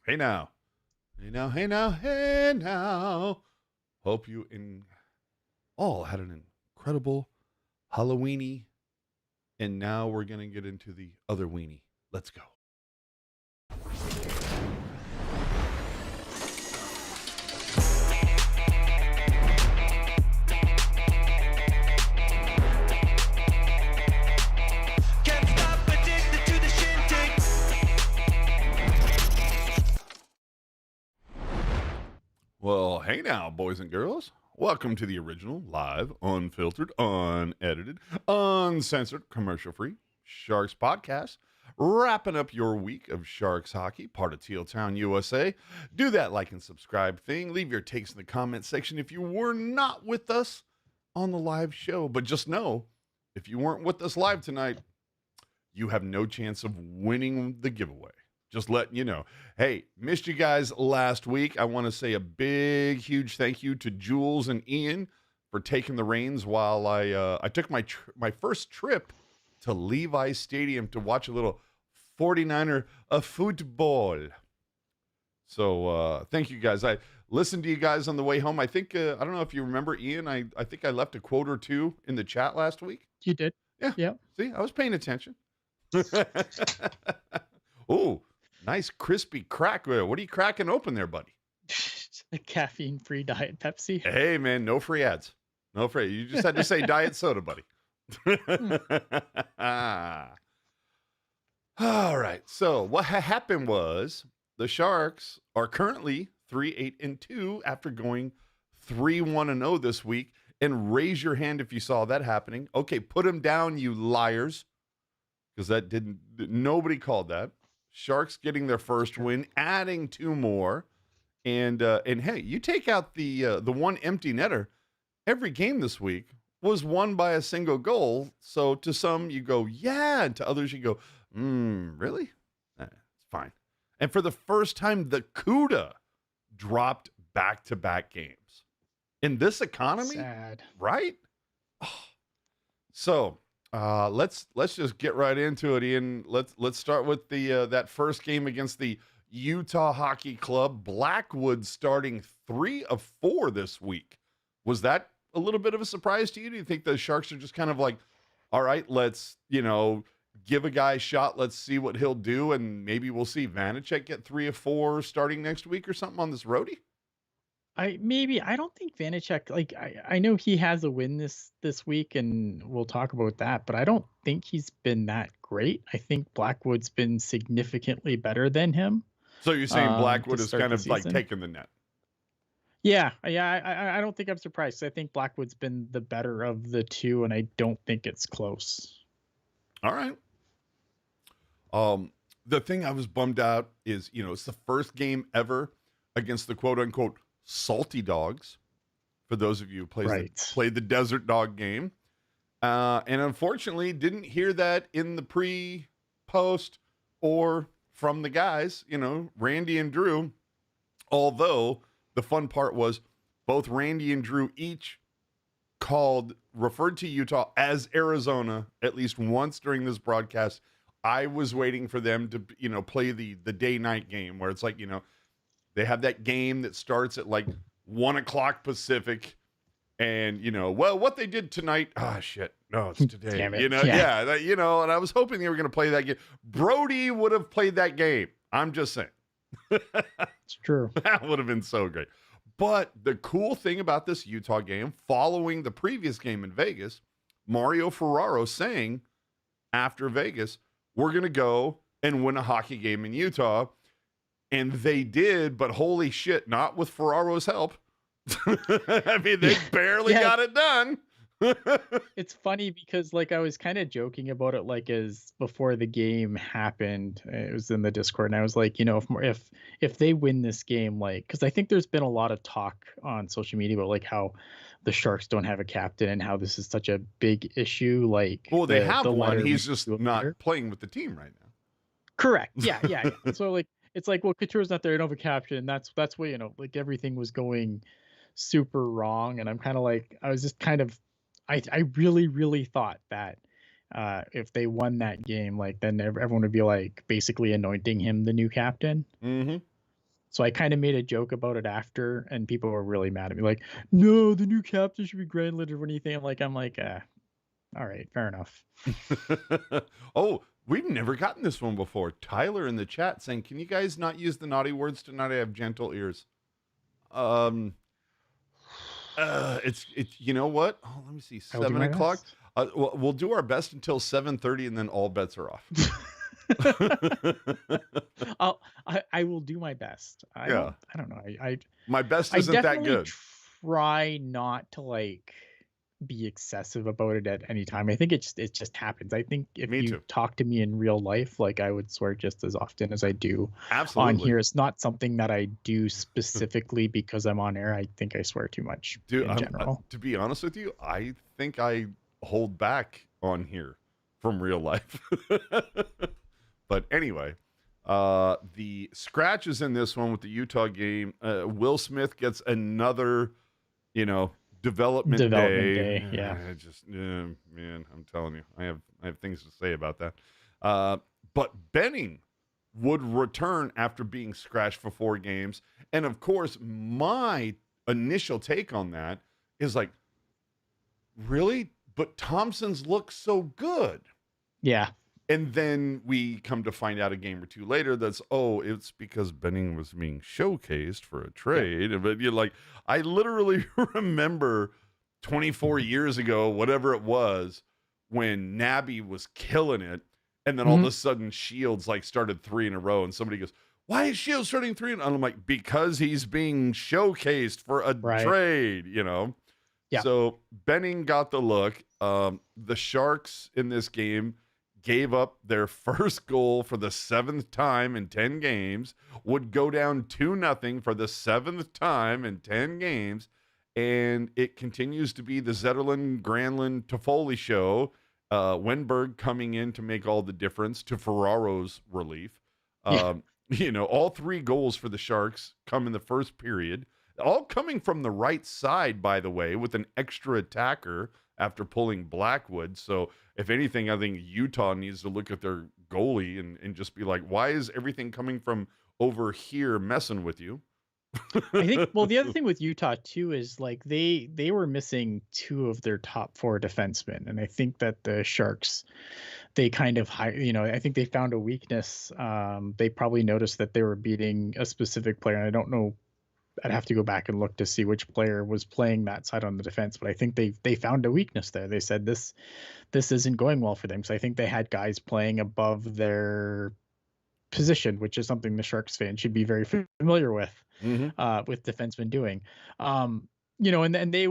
Hey now. Hey now, hey now, hey now. Hope you all had an incredible Halloweeny. And now we're going to get into the other weenie. Let's go. Can't stop addicted to the shindig. Well, hey now, boys and girls. Welcome to the original, live, unfiltered, unedited, uncensored, commercial-free Sharks podcast. Wrapping up your week of Sharks hockey, part of Teal Town, USA. Do that like and subscribe thing. Leave your takes in the comment section if you were not with us on the live show. But just know, if you weren't with us live tonight, you have no chance of winning the giveaway. Just letting you know. Hey, missed you guys last week. I want to say a big, huge thank you to Jules and Ian for taking the reins while I took my first trip to Levi's Stadium to watch a little 49er football. So thank you guys. I listened to you guys on the way home. I think, I don't know if you remember, Ian, I think I left a quote or two in the chat last week. You did? Yeah. Yep. See, I was paying attention. Oh, nice crispy crack. What are you cracking open there, buddy? A caffeine-free Diet Pepsi. Hey, man, no free ads. No free. You just had to say diet soda, buddy. All right. So what happened was the Sharks are currently 3-8-2 after going 3-1-0 this week. And raise your hand if you saw that happening. Okay, put them down, you liars. Because nobody called that. Sharks getting their first win, adding two more. And hey, you take out the one empty netter, every game this week was won by a single goal. So to some you go, yeah, and to others you go, really? It's fine. And for the first time, the CUDA dropped back-to-back games. In this economy, Sad. right? Oh. So let's just get right into it, Ian. Let's start with the that first game against the Utah Hockey Club. Blackwood starting 3 of 4 this week. Was that a little bit of a surprise to you? Do you think the Sharks are just kind of like, all right, let's give a guy a shot. Let's see what he'll do, and maybe we'll see Vanacek get 3 of 4 starting next week or something on this roadie? I don't think Vanacek, I know he has a win this week, and we'll talk about that, but I don't think he's been that great. I think Blackwood's been significantly better than him. So you're saying Blackwood to is start kind the of like season. taking the net? Yeah. I don't think I'm surprised. I think Blackwood's been the better of the two, and I don't think it's close. All right. The thing I was bummed out is, it's the first game ever against the quote unquote Salty Dogs. For those of you who played the Desert Dog game. And unfortunately didn't hear that in the pre-post or from the guys, Randy and Drew. Although the fun part was both Randy and Drew each referred to Utah as Arizona at least once during this broadcast. I was waiting for them to, play the day-night game where it's like, they have that game that starts at like 1:00 Pacific. And, what they did tonight, shit. No, it's today. Damn it. And I was hoping they were going to play that game. Brody would have played that game. I'm just saying. It's true. That would have been so great. But the cool thing about this Utah game, following the previous game in Vegas, Mario Ferraro saying after Vegas, we're going to go and win a hockey game in Utah. And they did, but holy shit, not with Ferraro's help. I mean, they barely got it done. It's funny because I was kind of joking about it as before the game happened. It was in the Discord, and I was like, if they win this game, because I think there's been a lot of talk on social media about how the Sharks don't have a captain and how this is such a big issue. Well, they have one. He's just not playing with the team right now. Correct. Yeah. So it's well, Couture's not there. I don't have a captain. That's why everything was going super wrong, and I'm kind of I was just kind of I really, really thought that if they won that game, then everyone would be basically anointing him the new captain. Mm-hmm. So I kind of made a joke about it after, and people were really mad at me, like, "No, the new captain should be Granlund or anything." I'm like, all right, fair enough. Oh, we've never gotten this one before. Tyler in the chat saying, "Can you guys not use the naughty words tonight? I have gentle ears." It's you know what? Oh, let me see. I will do 7 my o'clock. best. We'll do our best until 7:30, and then all bets are off. I will do my best. Yeah. I don't know. I My best I isn't that definitely good. try not to like be excessive about it at any time. I think it just happens. I think if Me you too. talk to me in real life, like I would swear just as often as I do on Absolutely. here. It's not something that I do specifically because I'm on air. I think I swear too much Dude, in general. to be honest with you, I think I hold back on here from real life. But anyway, the scratches in this one with the Utah game. Will Smith gets another, development Day, yeah. Man, I'm telling you, I have things to say about that. But Benning would return after being scratched for 4 games, and of course, my initial take on that is like, really? But Thompson's look so good. Yeah. And then we come to find out a game or two later it's because Benning was being showcased for a trade. Yeah. But you're like, I literally remember 24 years ago, whatever it was, when Nabby was killing it. And then all of a sudden Shields started 3 in a row. And somebody goes, why is Shields starting 3? And I'm like, because he's being showcased for a trade, Yeah. So Benning got the look. The Sharks in this game gave up their first goal for the 7th time in 10 games, would go down 2-0 for the 7th time in 10 games, and it continues to be the Zetterlund, Granlund, Toffoli show. Wenberg coming in to make all the difference to Ferraro's relief. All 3 goals for the Sharks come in the first period, all coming from the right side, by the way, with an extra attacker after pulling Blackwood. So if anything, I think Utah needs to look at their goalie and just be like, why is everything coming from over here messing with you? I think, well, the other thing with Utah too is they were missing 2 of their top 4 defensemen. And I think that the Sharks, they kind of, I think they found a weakness. They probably noticed that they were beating a specific player. And I don't know, I'd have to go back and look to see which player was playing that side on the defense, but I think they found a weakness there. They said this isn't going well for them. So I think they had guys playing above their position, which is something the Sharks fans should be very familiar with defensemen doing. And they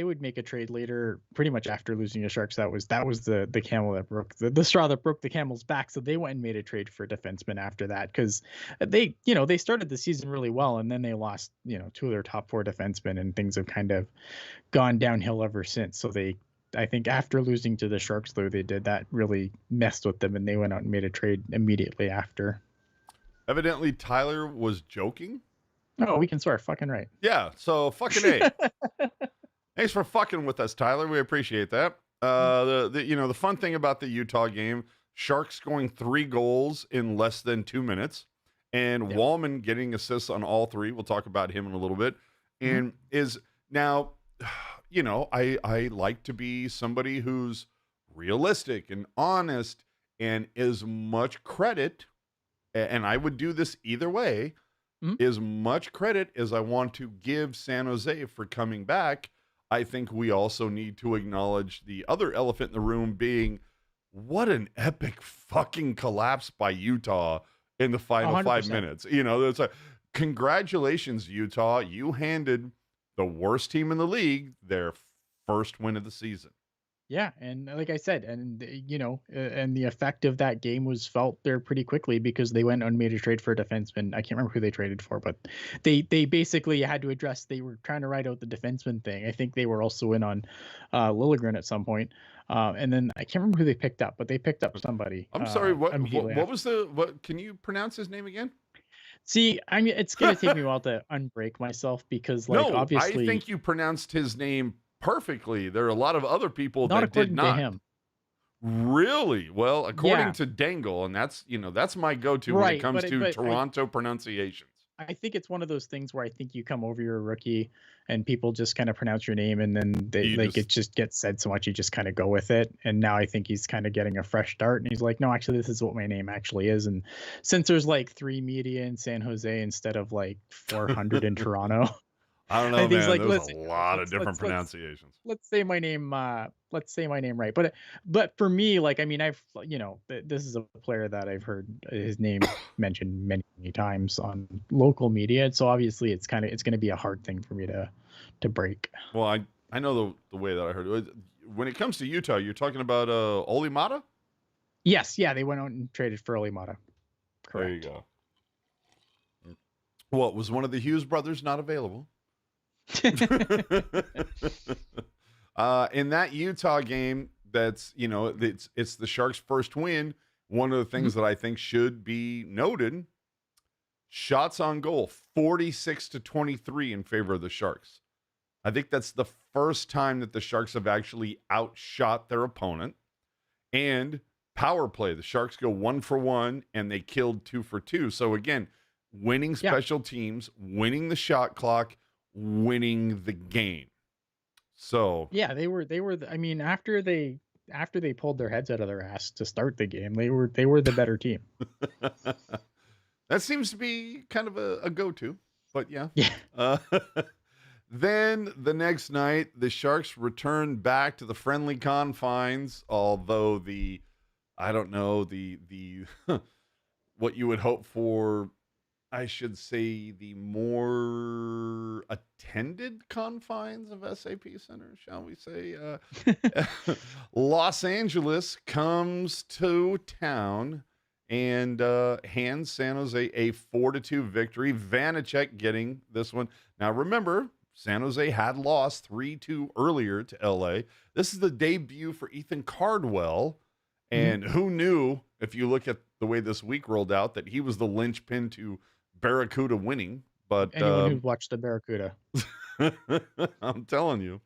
would make a trade later, pretty much after losing the Sharks. That was the camel that broke the straw that broke the camel's back. So they went and made a trade for a defenseman after that, because they started the season really well, and then they lost 2 of their top 4 defensemen, and things have kind of gone downhill ever since. So I think after losing to the Sharks, though, they did that really messed with them, and they went out and made a trade immediately after. Evidently, Tyler was joking. Oh, we can swear, fucking right. Yeah, so fucking A. Thanks for fucking with us, Tyler. We appreciate that. The fun thing about the Utah game, Sharks scoring 3 goals in less than 2 minutes, and Walman getting assists on all 3. We'll talk about him in a little bit. And is now, I like to be somebody who's realistic and honest, and as much credit, and I would do this either way, as much credit as I want to give San Jose for coming back, I think we also need to acknowledge the other elephant in the room being, what an epic fucking collapse by Utah in the final 100%. 5 minutes. It's like, congratulations, Utah. You handed the worst team in the league their first win of the season. Yeah, and like I said, and and the effect of that game was felt there pretty quickly, because they went and made a trade for a defenseman. I can't remember who they traded for, but they basically had to address, they were trying to ride out the defenseman thing. I think they were also in on Liljegren at some point. And then I can't remember who they picked up, but they picked up somebody. I'm sorry, what was what can you pronounce his name again? See, I mean, it's gonna take me a while to unbreak myself, because obviously I think you pronounced his name perfectly. There are a lot of other people that did not. To him. Really? Well, according to Dangle, and that's my go-to when it comes to Toronto pronunciations. I think it's one of those things where I think you come over, you're a rookie, and people just kind of pronounce your name, and then they You like just it just gets said so much, you just kind of go with it. And now I think he's kind of getting a fresh start, and he's like, no, actually, this is what my name actually is. And since there's like 3 media in San Jose instead of like 400 in Toronto, I don't I know, think he's man. like, There's a listen, guys, lot of different pronunciations. let's say my name right. But for me, like, I mean, this is a player that I've heard his name mentioned many times on local media, so obviously it's going to be a hard thing for me to break. Well, I know the way that I heard it. When it comes to Utah, you're talking about Oli Mata? Yes, yeah, they went out and traded for Olimata. There you Correct. go. Well, was one of the Hughes brothers not available? In that Utah game, that's it's the Sharks' first win. One of the things that I think should be noted: shots on goal, 46-23 in favor of the Sharks. I think that's the first time that the Sharks have actually outshot their opponent. And power play, the Sharks go 1 for 1, and they killed 2 for 2. So again, winning special teams, winning the shot clock, winning the game. So Yeah, they were. I mean, after they pulled their heads out of their ass to start the game, they were the better team. that seems to be kind of a go-to. But yeah. Yeah. Then the next night, the Sharks returned back to the friendly confines, although I don't know, the what you would hope for, I should say, the more attended confines of SAP Center, shall we say. Los Angeles comes to town and hands San Jose a 4-2 victory. Vanacek getting this one. Now, remember, San Jose had lost 3-2 earlier to LA. This is the debut for Ethan Cardwell. And who knew, if you look at the way this week rolled out, that he was the linchpin to Barracuda winning. But anyone who watched the Barracuda, I'm telling you.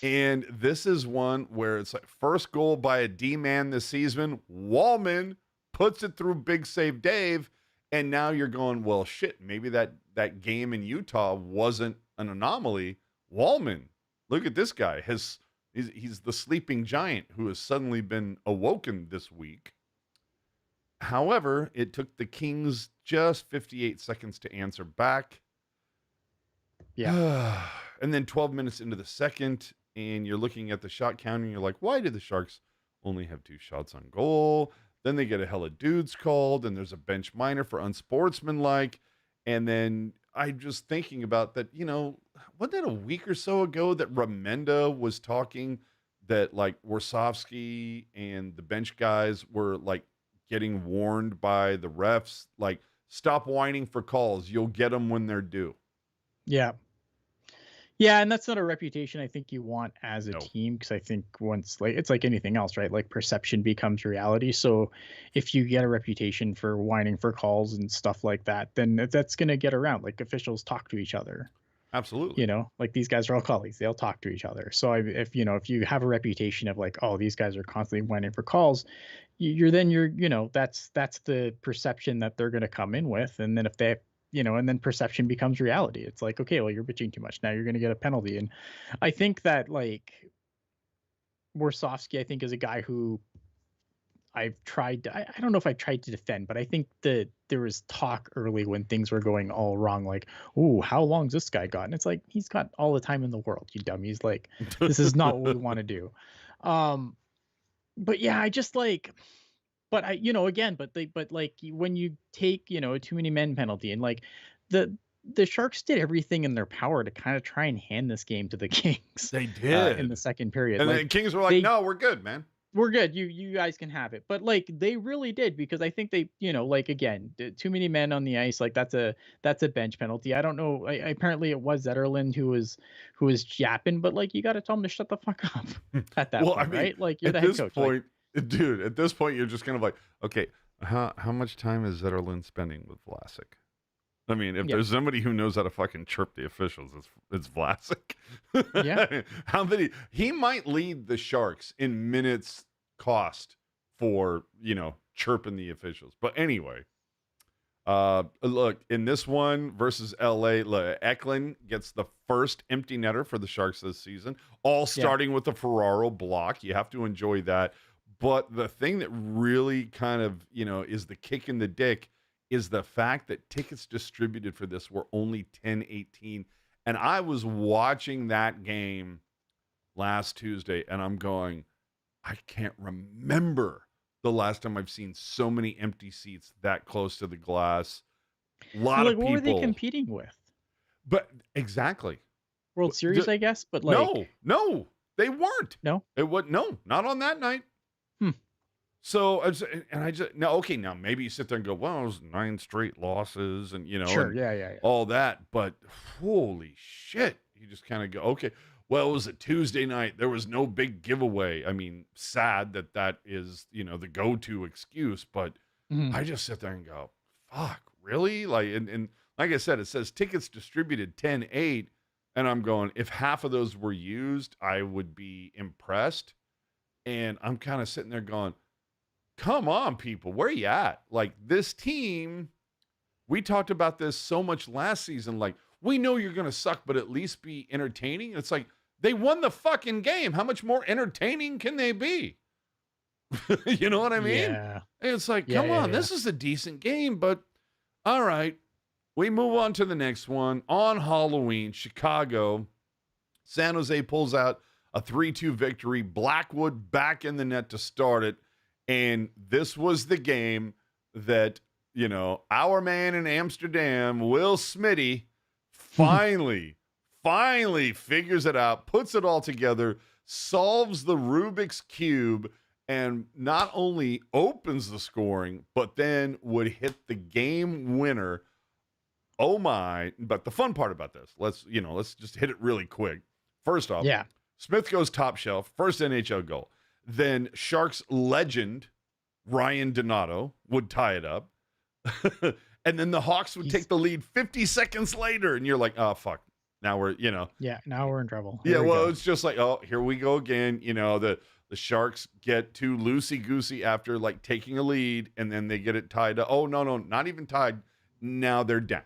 And this is one where it's like first goal by a D-man this season. Walman puts it through Big Save Dave. And now you're going, well, shit, maybe that game in Utah wasn't an anomaly. Walman, look at this guy. He's the sleeping giant who has suddenly been awoken this week. However, it took the Kings just 58 seconds to answer back. yeah. And then 12 minutes into the second, and you're looking at the shot count, and you're like, why did the Sharks only have 2 shots on goal? Then they get a hella dudes called, and there's a bench minor for unsportsmanlike. And then I'm just thinking about that, wasn't that a week or so ago that Remenda was talking that, like, Warsofsky and the bench guys were, like, getting warned by the refs, like, stop whining for calls. You'll get them when they're due. Yeah. Yeah, and that's not a reputation I think you want as a No. team, because I think once, like, it's like anything else, right? Like, perception becomes reality. So if you get a reputation for whining for calls and stuff like that, then that's going to get around. Like, officials talk to each other. Absolutely. Like, these guys are all colleagues, they'll talk to each other. So if you have a reputation of like, oh, these guys are constantly whining for calls, you're that's the perception that they're going to come in with. And then if they and then perception becomes reality. It's like, okay, well, you're bitching too much, now you're going to get a penalty. And I think that, like, Warsofsky, I think, is a guy who I've tried to, I don't know if I tried to defend, but I think that there was talk early when things were going all wrong, like, oh, how long's this guy got? And it's like, he's got all the time in the world, you dummies. Like, this is not what we want to do. But yeah, I just like, but I, again, but like, when you take, a too many men penalty, and like the Sharks did everything in their power to kind of try and hand this game to the Kings. They did in the second period. And like, the Kings were like, no, we're good, man. We're good. You guys can have it. But like, they really did, because I think they, like, again, too many men on the ice. Like, that's a bench penalty. I don't know. Apparently it was Zetterlund who was yapping, but like, you got to tell him to shut the fuck up at that point, right? Like, you're the head coach. Point, dude, at this point, you're just kind of like, okay, how much time is Zetterlund spending with Vlasic? I mean, if there's somebody who knows how to fucking chirp the officials, it's Vlasic. Yeah. He might lead the Sharks in minutes cost for, chirping the officials. But anyway, Look, in this one versus LA, Eklund gets the first empty netter for the Sharks this season, all Yeah. starting with the Ferraro block. You have to enjoy that. But the thing that really kind of, is the kick in the dick is the fact that tickets distributed for this were only 10-18. And I was watching that game last Tuesday and I'm going, I can't remember the last time I've seen so many empty seats that close to the glass. A lot Well, of like, what were they people. competing with? But exactly. World Series, I guess, but like No, they weren't. no. It was no, not on that night. Hmm. So I just now okay, now maybe you sit there and go, well, it was 9 straight losses and Sure, and yeah. all that, but holy shit. You just kind of go, okay, well, it was a Tuesday night. There was no big giveaway. I mean, sad that is, the go-to excuse, but Mhm. I just sit there and go, fuck, really? Like, and like I said, it says tickets distributed 10-8, and I'm going, if half of those were used, I would be impressed. And I'm kind of sitting there going, come on, people, where you at? Like, this team, we talked about this so much last season. Like, we know you're going to suck, but at least be entertaining. It's like, they won the fucking game. How much more entertaining can they be? You know what I mean? Yeah. And it's like, Yeah, come yeah, on, yeah. this is a decent game, but all right. We move on to the next one. On Halloween, Chicago, San Jose pulls out a 3-2 victory. Blackwood back in the net to start it. And this was the game that, our man in Amsterdam, Will Smitty, finally figures it out, puts it all together, solves the Rubik's Cube, and not only opens the scoring, but then would hit the game winner. Oh my. But the fun part about this, let's just hit it really quick. First off, Yeah. Smith goes top shelf, first NHL goal. Then Sharks legend Ryan Donato would tie it up. And then the Hawks would take the lead 50 seconds later. And you're like, oh, fuck. Now we're, Yeah, now we're in trouble. Yeah, Here we well, go. it's just like, oh, here we go again. The Sharks get too loosey-goosey after, like, taking a lead, and then they get it tied up. Oh, no, not even tied. Now they're down.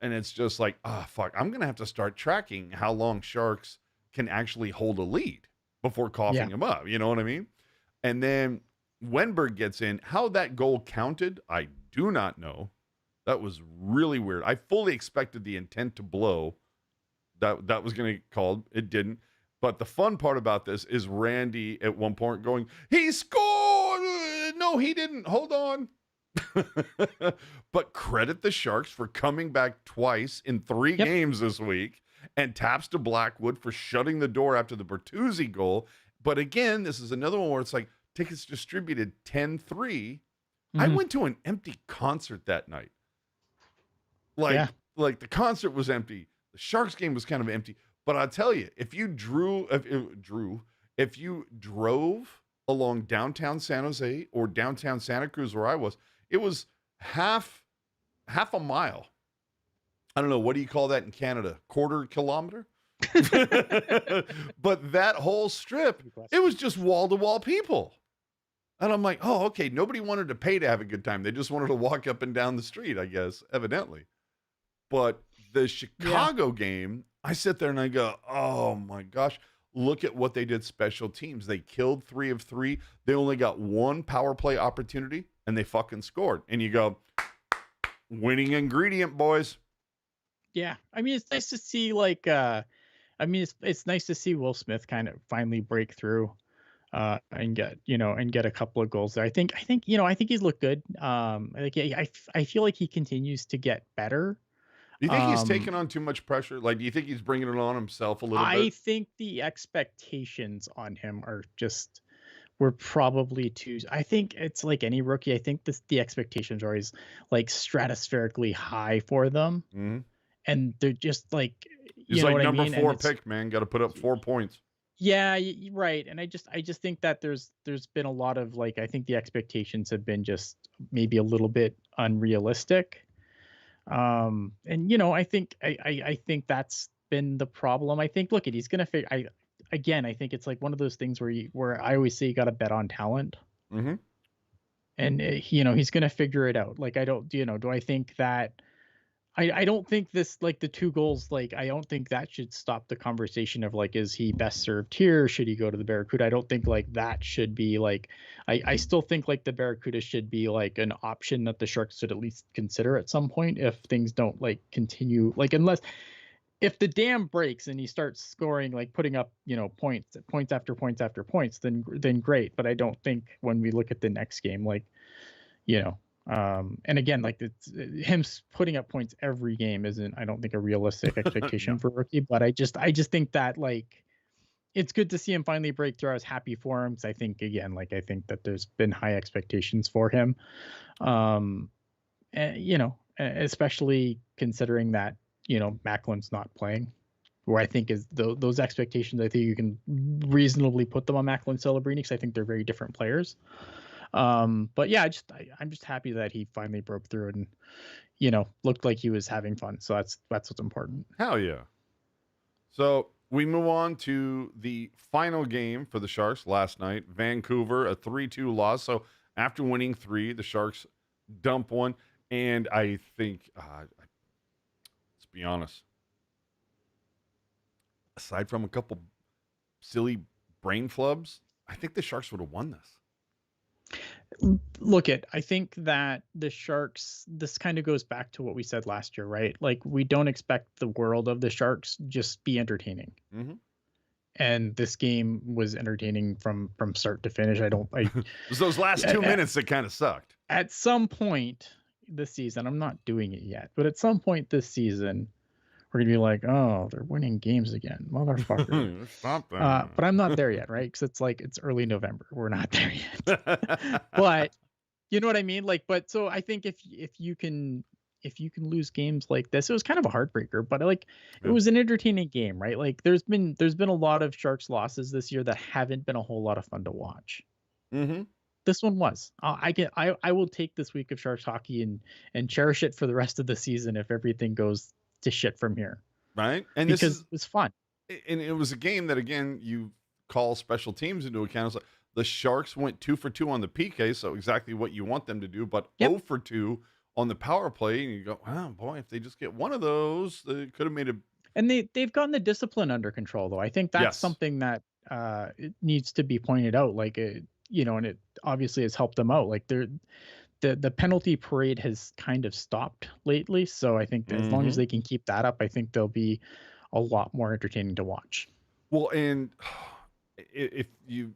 And it's just like, oh, fuck. I'm going to have to start tracking how long Sharks can actually hold a lead before coughing them up. You know what I mean? And then Wenberg gets in. How that goal counted, I do not know. That was really weird. I fully expected the intent to blow that was going to get called. It didn't. But the fun part about this is Randy at one point going, he scored. No, he didn't. Hold on. But credit the Sharks for coming back twice in 3 games this week, and taps to Blackwood for shutting the door after the Bertuzzi goal. But again, this is another one where it's like tickets distributed 10-3. I went to an empty concert that night. Like the concert was empty. The Sharks game was kind of empty. But I'll tell you, if you drove along downtown San Jose or downtown Santa Cruz where I was, it was half a mile. I don't know, what do you call that in Canada? Quarter kilometer? But that whole strip, it was just wall-to-wall people. And I'm like, oh, okay, nobody wanted to pay to have a good time. They just wanted to walk up and down the street, I guess, evidently. But the Chicago game, I sit there and I go, oh my gosh, look at what they did special teams. They killed 3 of 3. They only got 1 power play opportunity, and they fucking scored. And you go, winning ingredient, boys. Yeah. I mean, it's nice to see, like, it's nice to see Will Smith kind of finally break through and get a couple of goals there. I think he's looked good. I feel like he continues to get better. Do you think he's taking on too much pressure? Like, do you think he's bringing it on himself a little bit? I think the expectations on him were probably too. I think it's like any rookie. I think the expectations are always like stratospherically high for them, and they're just like, he's like number 4 And pick, man. Got to put up 4 points. Yeah, right. And I just think that there's been a lot of, like, I think the expectations have been just maybe a little bit unrealistic. And I think that's been the problem. I think, look, he's gonna figure. I think it's like one of those things where I always say you got to bet on talent. and he's going to figure it out. Like, I don't, do I think that I don't think this, like, the 2 goals, like, I don't think that should stop the conversation of, like, is he best served here? Should he go to the Barracuda? I don't think, like, that should be, like, I still think, like, the Barracuda should be, like, an option that the Sharks should at least consider at some point if things don't, like, continue. Like, unless if the dam breaks and he starts scoring, like, putting up, points after points after points, then great. But I don't think when we look at the next game, like, you know, and again, like, it's him putting up points every game isn't, I don't think, a realistic expectation No. for a rookie. But I just think that, like, it's good to see him finally break through. I was happy for him because I think, again, like, I think that there's been high expectations for him, and, especially considering that Macklin's not playing. Where I think is those expectations, I think you can reasonably put them on Macklin Celebrini because I think they're very different players. But yeah, I'm just happy that he finally broke through and looked like he was having fun. So that's what's important. Hell yeah. So we move on to the final game for the Sharks last night. Vancouver, a 3-2 loss. So after winning 3, the Sharks dump 1. And I think, let's be honest, aside from a couple silly brain flubs, I think the Sharks would have won this. I think that the Sharks, this kind of goes back to what we said last year, right? Like, we don't expect the world of the Sharks, just be entertaining. Mm-hmm. And this game was entertaining from start to finish. It was those last 2 minutes that kind of sucked. At some point this season, I'm not doing it yet, but at some point this season, we're gonna be like, oh, they're winning games again, motherfucker. Stop that. But I'm not there yet, right? Because it's early November. We're not there yet. But you know what I mean? Like, but so I think if you can lose games like this, it was kind of a heartbreaker, but like, it was an entertaining game, right? Like, there's been a lot of Sharks losses this year that haven't been a whole lot of fun to watch. Mm-hmm. This one was. I will take this week of Sharks hockey and cherish it for the rest of the season if everything goes to shit from here. Right. And because it was fun. And it was a game that, again, you call special teams into account. It's like the Sharks went 2 for 2 on the PK, so exactly what you want them to do, but 0 for 2 on the power play. And you go, oh boy, if they just get one of those, they could have made a. And they've gotten the discipline under control, though. I think that's something that it needs to be pointed out. Like, and it obviously has helped them out. Like, the penalty parade has kind of stopped lately. So I think as long as they can keep that up, I think they'll be a lot more entertaining to watch. Well, and if you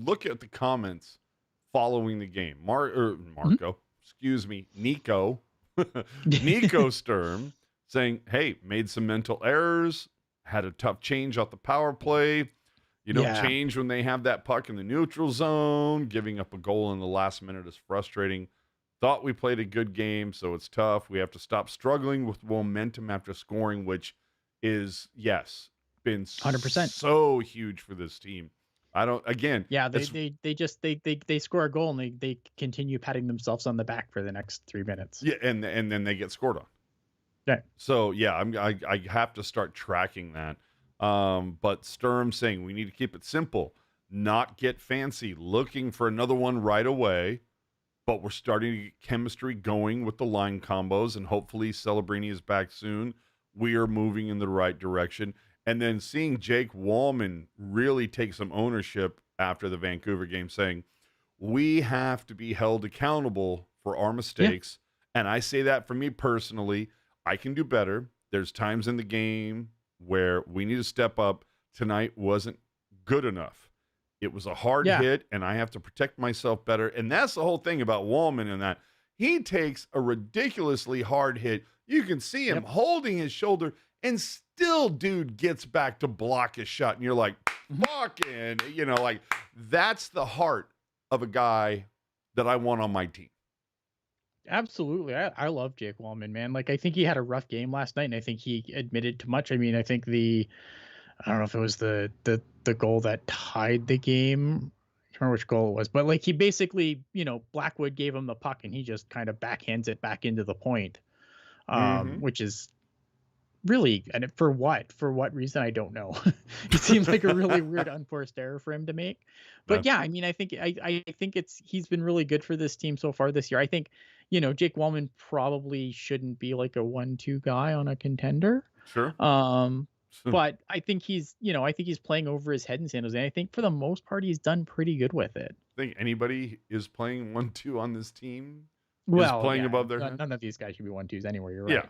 look at the comments following the game, Nico Sturm saying, hey, made some mental errors, had a tough change off the power play. You don't change when they have that puck in the neutral zone. Giving up a goal in the last minute is frustrating. Thought we played a good game, so it's tough. We have to stop struggling with momentum after scoring, which is, been 100% so huge for this team. I don't, again. Yeah, they score a goal and they continue patting themselves on the back for the next 3 minutes. Yeah, and then they get scored on. Okay. So, I have to start tracking that. But Sturm saying we need to keep it simple, not get fancy, looking for another one right away. But we're starting to get chemistry going with the line combos, and hopefully Celebrini is back soon. We are moving in the right direction. And then seeing Jake Walman really take some ownership after the Vancouver game, saying we have to be held accountable for our mistakes. Yeah. And I say that for me personally, I can do better. There's times in the game where we need to step up. Tonight wasn't good enough. It was a hard hit, and I have to protect myself better. And that's the whole thing about Walman, in that he takes a ridiculously hard hit. You can see him holding his shoulder, and still dude gets back to block his shot. And you're like, fucking, like, that's the heart of a guy that I want on my team. Absolutely. I love Jake Walman, man. Like, I think he had a rough game last night, and I think he admitted to much. I mean, I think I don't know if it was the goal that tied the game. I can't remember which goal it was, but like, he basically, Blackwood gave him the puck and he just kind of backhands it back into the point, which is Really, and for what? For what reason? I don't know. It seems like a really weird unforced error for him to make. Yeah. But yeah, I mean, I think he's been really good for this team so far this year. I think, Jake Walman probably shouldn't be like a 1-2 guy on a contender. Sure. Um, but I think I think he's playing over his head in San Jose. And I think for the most part, he's done pretty good with it. I think anybody is playing 1-2 on this team is Well, playing yeah, above their head. none of these guys should be 1-2s anywhere. You're right.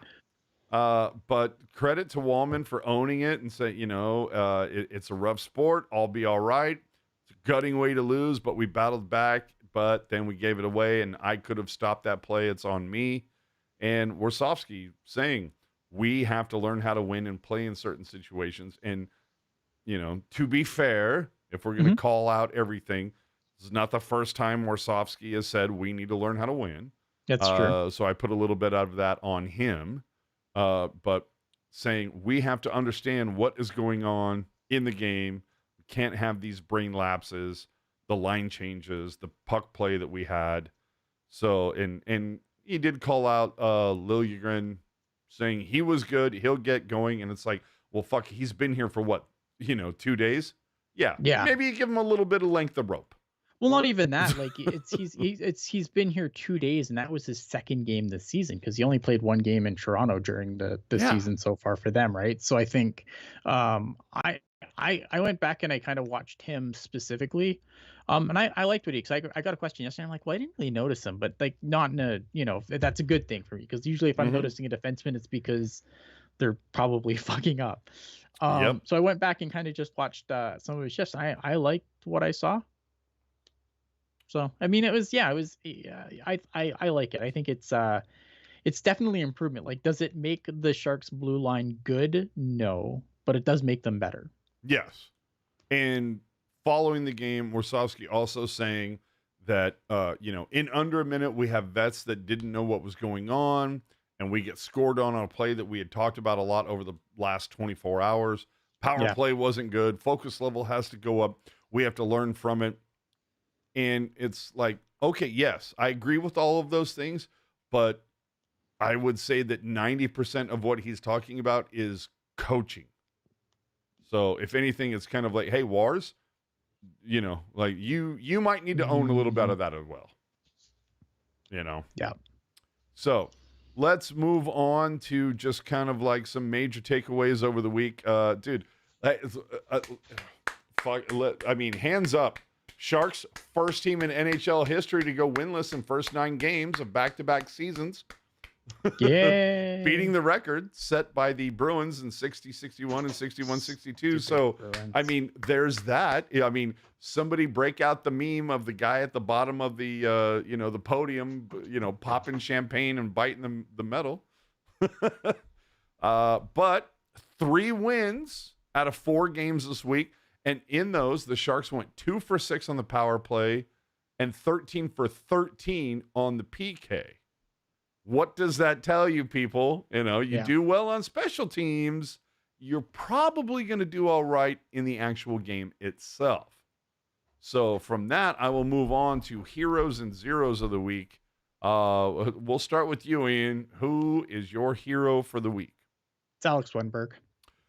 Yeah. But credit to Walman for owning it and say, it's a rough sport. I'll be all right. It's a gutting way to lose, but we battled back. But then we gave it away, and I could have stopped that play. It's on me. And Warsofsky saying we have to learn how to win and play in certain situations. And, to be fair, if we're going to call out everything, this is not the first time Warsofsky has said we need to learn how to win. That's true. So I put a little bit of that on him. But saying we have to understand what is going on in the game. We can't have these brain lapses, the line changes, the puck play that we had. So, and he did call out Liljegren saying he was good. He'll get going. And it's like, well, fuck, he's been here for what, 2 days? Yeah. Yeah. Maybe you give him a little bit of length of rope. Well, not even that. Like he's been here 2 days, and that was his second game this season because he only played one game in Toronto during the season so far for them, right? So I think I went back and I kind of watched him specifically, and I liked what because I got a question yesterday. I'm like, well, I didn't really notice him, but like not in a that's a good thing for me because usually if I'm noticing a defenseman, it's because they're probably fucking up. So I went back and kind of just watched some of his shifts. I liked what I saw. So I mean, I like it. I think it's definitely improvement. Like, does it make the Sharks blue line good? No, but it does make them better. Yes. And following the game, Warsofsky also saying that in under a minute we have vets that didn't know what was going on, and we get scored on a play that we had talked about a lot over the last 24 hours. Power play wasn't good. Focus level has to go up. We have to learn from it. And it's like, okay, yes, I agree with all of those things, but I would say that 90% of what he's talking about is coaching. So if anything, it's kind of like, hey, Wars, like you might need to own a little bit of that as well. Yeah. So let's move on to just kind of like some major takeaways over the week. Dude, hands up. Sharks, first team in NHL history to go winless in first 9 games of back-to-back seasons. Yeah. Beating the record set by the Bruins in 60-61 and 61-62. So, Bruins. I mean, there's that. I mean, somebody break out the meme of the guy at the bottom of the, the podium, popping champagne and biting the metal. But 3 wins out of 4 games this week. And in those, the Sharks went 2 for 6 on the power play and 13 for 13 on the PK. What does that tell you, people? You do well on special teams, you're probably going to do all right in the actual game itself. So from that, I will move on to heroes and zeros of the week. We'll start with you, Ian. Who is your hero for the week? It's Alex Wenberg.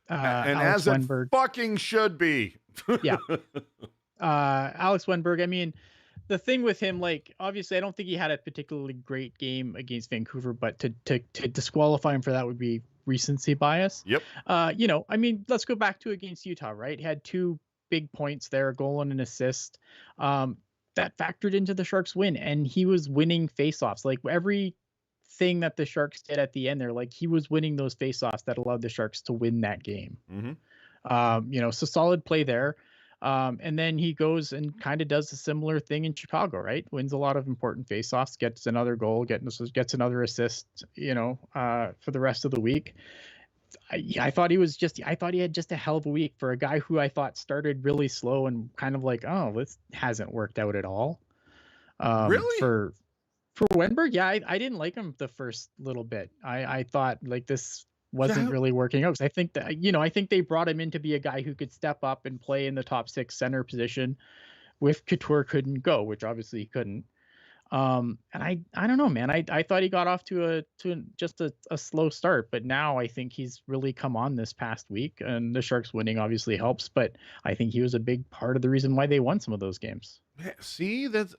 And Alex as Wenberg. It fucking should be. Yeah. Alex Wenberg, I mean, the thing with him, like, obviously I don't think he had a particularly great game against Vancouver, but to disqualify him for that would be recency bias. Yep. I mean, let's go back to against Utah, right? He had 2 big points there, a goal and an assist. That factored into the Sharks win, and he was winning faceoffs. Like everything that the Sharks did at the end there, like he was winning those faceoffs that allowed the Sharks to win that game. So solid play there. And then he goes and kind of does a similar thing in Chicago, right? Wins a lot of important faceoffs, gets another goal, gets another assist, for the rest of the week. I thought he had just a hell of a week for a guy who I thought started really slow and kind of like, oh, this hasn't worked out at all. Really? For Wenberg, yeah, I didn't like him the first little bit. I thought like this wasn't really working out because I think that I think they brought him in to be a guy who could step up and play in the top 6 center position. With Couture couldn't go, which obviously he couldn't. And I don't know, man. I thought he got off just a slow start, but now I think he's really come on this past week, and the Sharks winning obviously helps, but I think he was a big part of the reason why they won some of those games. See, that's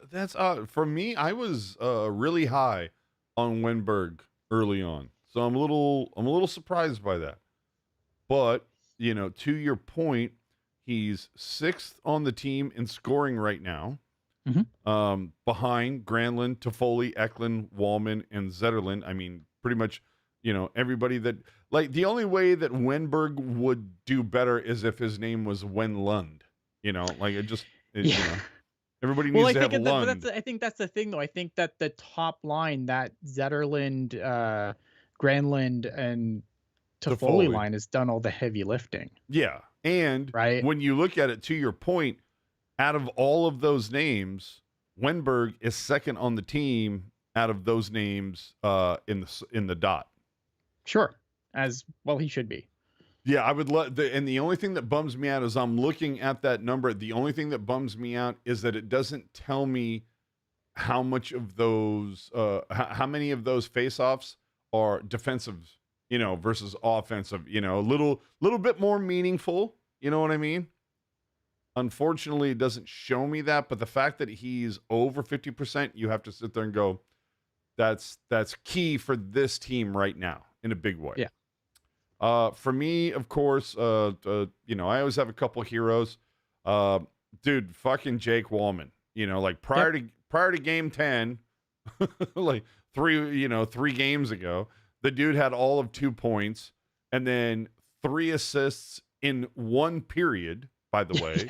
for me. I was really high on Wenberg early on, so I'm a little surprised by that. But to your point, he's sixth on the team in scoring right now, behind Granlund, Toffoli, Eklund, Walman, and Zetterlund. I mean, pretty much, everybody that like the only way that Wenberg would do better is if his name was Wenlund. Like it just, Yeah. everybody Well, needs I to have think Lund. I think that's the thing, though. I think that the top line, that Zetterlund, Granlund, and Toffoli Toffoli. line, has done all the heavy lifting, Yeah. And right? when you look at it, to your point, out of all of those names, Wenberg is second on the team out of those names in the dot. Sure, as well he should be. Yeah, I would let and the only thing that bums me out is I'm looking at that number. The only thing that bums me out is that it doesn't tell me how much of those how many of those faceoffs are defensive, versus offensive, a little bit more meaningful, you know what I mean? Unfortunately, it doesn't show me that, but the fact that he's over 50%, you have to sit there and go, that's key for this team right now in a big way. Yeah. For me, of course, I always have a couple heroes. Dude, fucking Jake Walman. Like prior to game 10, like three games ago, the dude had all of 2 points and then 3 assists in one period, by the way,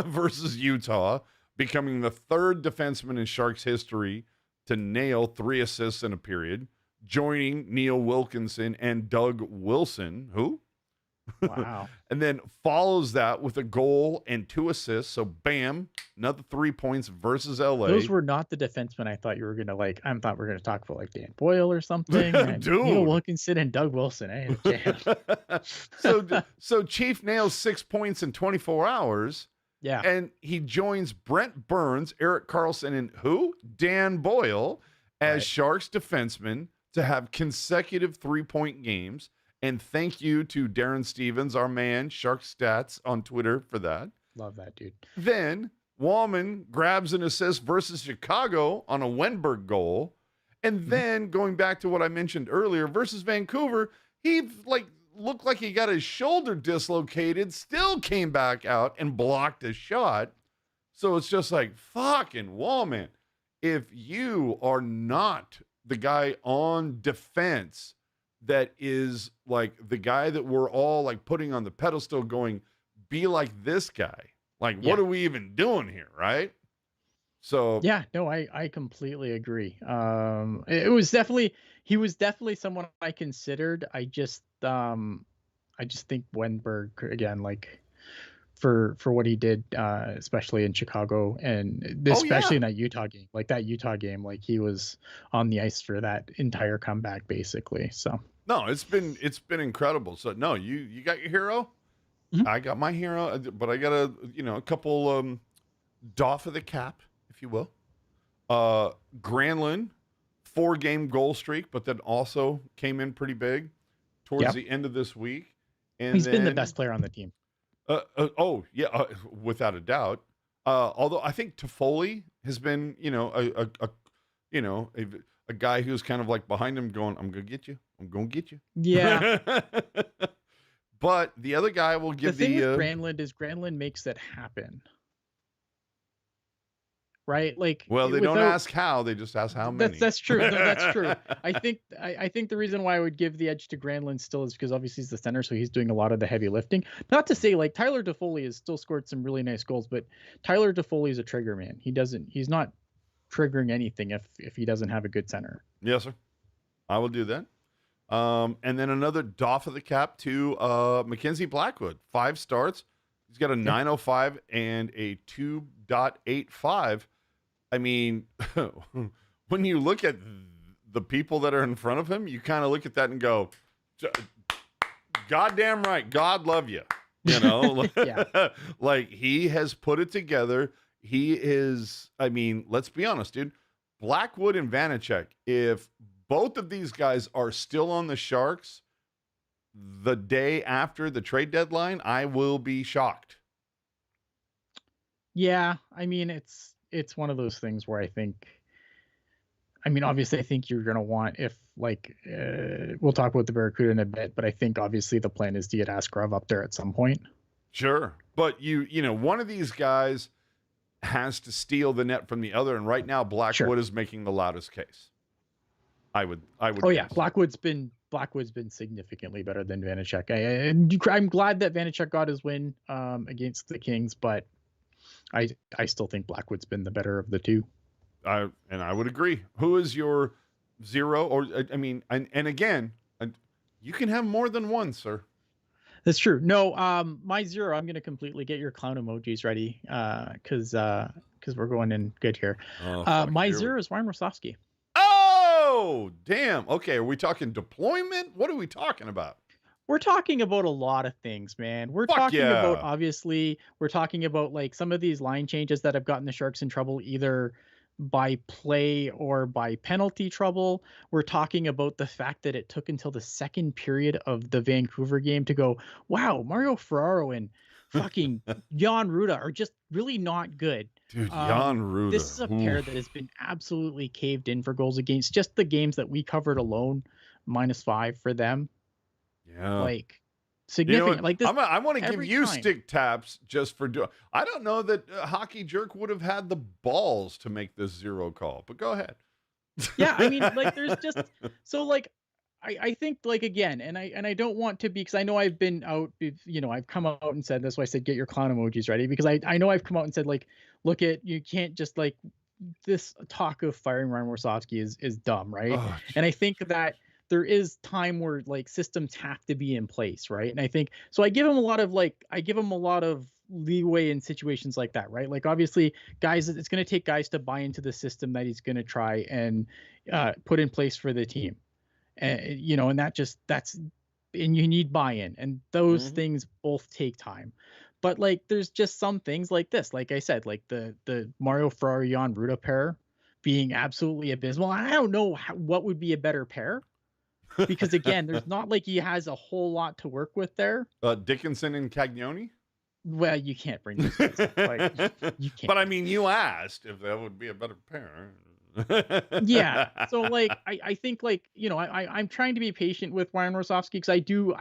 versus Utah, becoming the third defenseman in Sharks history to nail 3 assists in a period, joining Neil Wilkinson and Doug Wilson, who? Wow. And then follows that with a goal and 2 assists. So, bam, another 3 points versus LA. Those were not the defensemen I thought you were gonna like. I thought we were gonna talk about like Dan Boyle or something. And Dude. Neil Wilkinson and Doug Wilson. So Chief nails 6 points in 24 hours. Yeah. And he joins Brent Burns, Eric Carlson, and who? Dan Boyle as Right. Sharks defensemen to have consecutive 3-point games. And thank you to Darren Stevens, our man, Shark Stats on Twitter for that. Love that dude. Then Walman grabs an assist versus Chicago on a Wenberg goal. And then going back to what I mentioned earlier versus Vancouver, he looked like he got his shoulder dislocated, still came back out and blocked a shot. So it's just like, fucking Walman, if you are not the guy on defense that is like the guy that we're all like putting on the pedestal going, be like this guy. Like, what are we even doing here, right? So yeah, no, I completely agree. He was definitely someone I considered. I just think Wenberg again, like for what he did, especially in Chicago and especially in that Utah game, like he was on the ice for that entire comeback basically. So no, it's been incredible. So no, you got your hero. I got my hero, but I got a couple doff of the cap, if you will. Granlund, 4-game goal streak, but then also came in pretty big towards the end of this week. And he's been the best player on the team. Without a doubt. Although I think Toffoli has been, a guy who's kind of like behind him going, I'm going to get you. I'm going to get you. Yeah. But the other guy will give the thing with Granlund is Granlund makes it happen. Right? Like, well, they don't ask how, they just ask how many. That's true. No, that's true. I think the reason why I would give the edge to Granlund still is because obviously he's the center, so he's doing a lot of the heavy lifting. Not to say like Tyler Toffoli has still scored some really nice goals, but Tyler Toffoli is a trigger man. He's not triggering anything if he doesn't have a good center. Yes, sir. I will do that. And then another doff of the cap to Mackenzie Blackwood. 5 starts. He's got a 905 and a 2.85. I mean, when you look at the people that are in front of him, you kind of look at that and go, goddamn right, God love you. Like he has put it together. He is, I mean, let's be honest, dude. Blackwood and Vanacek, if both of these guys are still on the Sharks the day after the trade deadline, I will be shocked. Yeah, I mean it's one of those things where I mean, obviously, I think you're gonna want if we'll talk about the Barracuda in a bit, but I think obviously the plan is to get Askarov up there at some point. Sure. But you know, one of these guys has to steal the net from the other, and right now Blackwood is making the loudest case. I would. Oh yeah, guess. Blackwood's been significantly better than Vanacek. I'm glad that Vanacek got his win against the Kings, but I still think Blackwood's been the better of the two. I would agree. Who is your zero? Or I mean, and again, you can have more than one, sir. That's true. No, my zero. I'm gonna completely get your clown emojis ready, because we're going in good here. My zero is Ryan Rosofsky. Oh, damn. Okay, are we talking deployment? What are we talking about? We're talking about a lot of things, man. We're talking about, obviously, we're talking about like some of these line changes that have gotten the Sharks in trouble either by play or by penalty trouble. We're talking about the fact that it took until the second period of the Vancouver game to go, wow, Mario Ferraro and fucking Jan Ruda are just really not good. Dude, Jan Ruda. This is a pair that has been absolutely caved in for goals against. Just the games that we covered alone, -5 for them. Yeah. Like significant. You know, like this. I want to give you time. stick taps just for doing. I don't know that Hockey Jerk would have had the balls to make this zero call, but go ahead. Yeah, I mean, like there's just so like I think like again, and I don't want to be, because I know I've been out, you know, I've come out and said this. Why I said get your clown emojis ready, because I know I've come out and said like, look at, you can't just like, this talk of firing Ryan Warsofsky is dumb, right? Oh, and I think that there is time where like systems have to be in place, right? And I think so. I give him a lot of leeway in situations like that, right? Like obviously, guys, it's going to take guys to buy into the system that he's going to try and put in place for the team, and you know, and that's and you need buy-in, and those things both take time. But like, there's just some things like this, like I said, like the Mario Ferraro Jan Ruda pair being absolutely abysmal. I don't know what would be a better pair. Because again, there's not like he has a whole lot to work with there. Dickinson and Cagnoni? Well, you can't bring this up. Like, you can't. But I mean, you asked if that would be a better pair. Yeah. So like, I think like, you know, I'm trying to be patient with Ryan Rosofsky, because I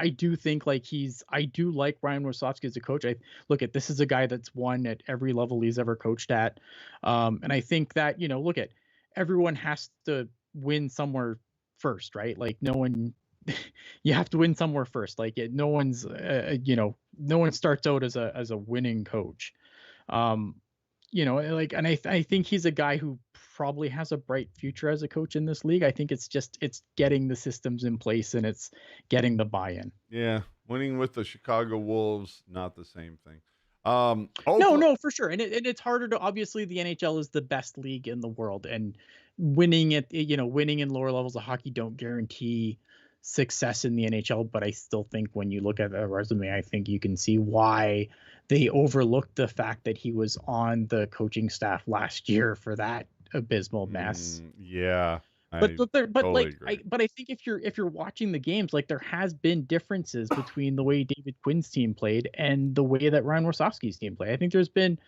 do think like I do like Ryan Rosofsky as a coach. This is a guy that's won at every level he's ever coached at. And I think that, you know, everyone has to win somewhere first, right? Like no one, you have to win somewhere first. Like no one starts out as a winning coach. You know, like, and I think he's a guy who probably has a bright future as a coach in this league. I think it's getting the systems in place, and it's getting the buy-in. Yeah, winning with the Chicago Wolves, not the same thing. No, for sure. And it's harder to, obviously the NHL is the best league in the world, and winning in lower levels of hockey don't guarantee success in the NHL. But I still think when you look at a resume, I think you can see why they overlooked the fact that he was on the coaching staff last year for that abysmal mess. Yeah. But totally like I think if you're watching the games, like there has been differences between the way David Quinn's team played and the way that Ryan Rosofsky's team played. I think there's been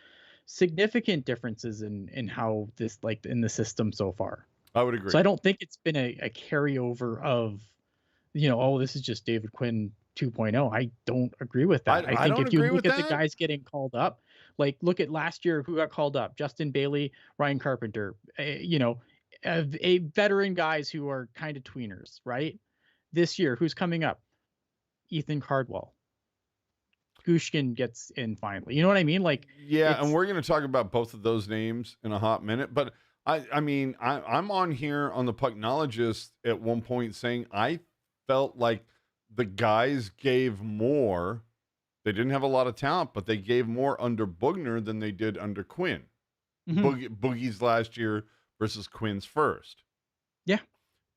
significant differences in how this, like, in the system so far. I would agree. So I don't think it's been a carryover of, you know, oh, this is just David Quinn 2.0. I don't agree with that. I think if you look at the guys getting called up, like look at last year who got called up: Justin Bailey, Ryan Carpenter, a veteran guys who are kind of tweeners, right? This year, who's coming up? Ethan Cardwell. Gushkin gets in finally. You know what I mean? Like, yeah, and we're going to talk about both of those names in a hot minute. But I mean, I'm on here on the Pucknologists at one point saying I felt like the guys gave more. They didn't have a lot of talent, but they gave more under Bugner than they did under Quinn. Boogie's last year versus Quinn's first. Yeah.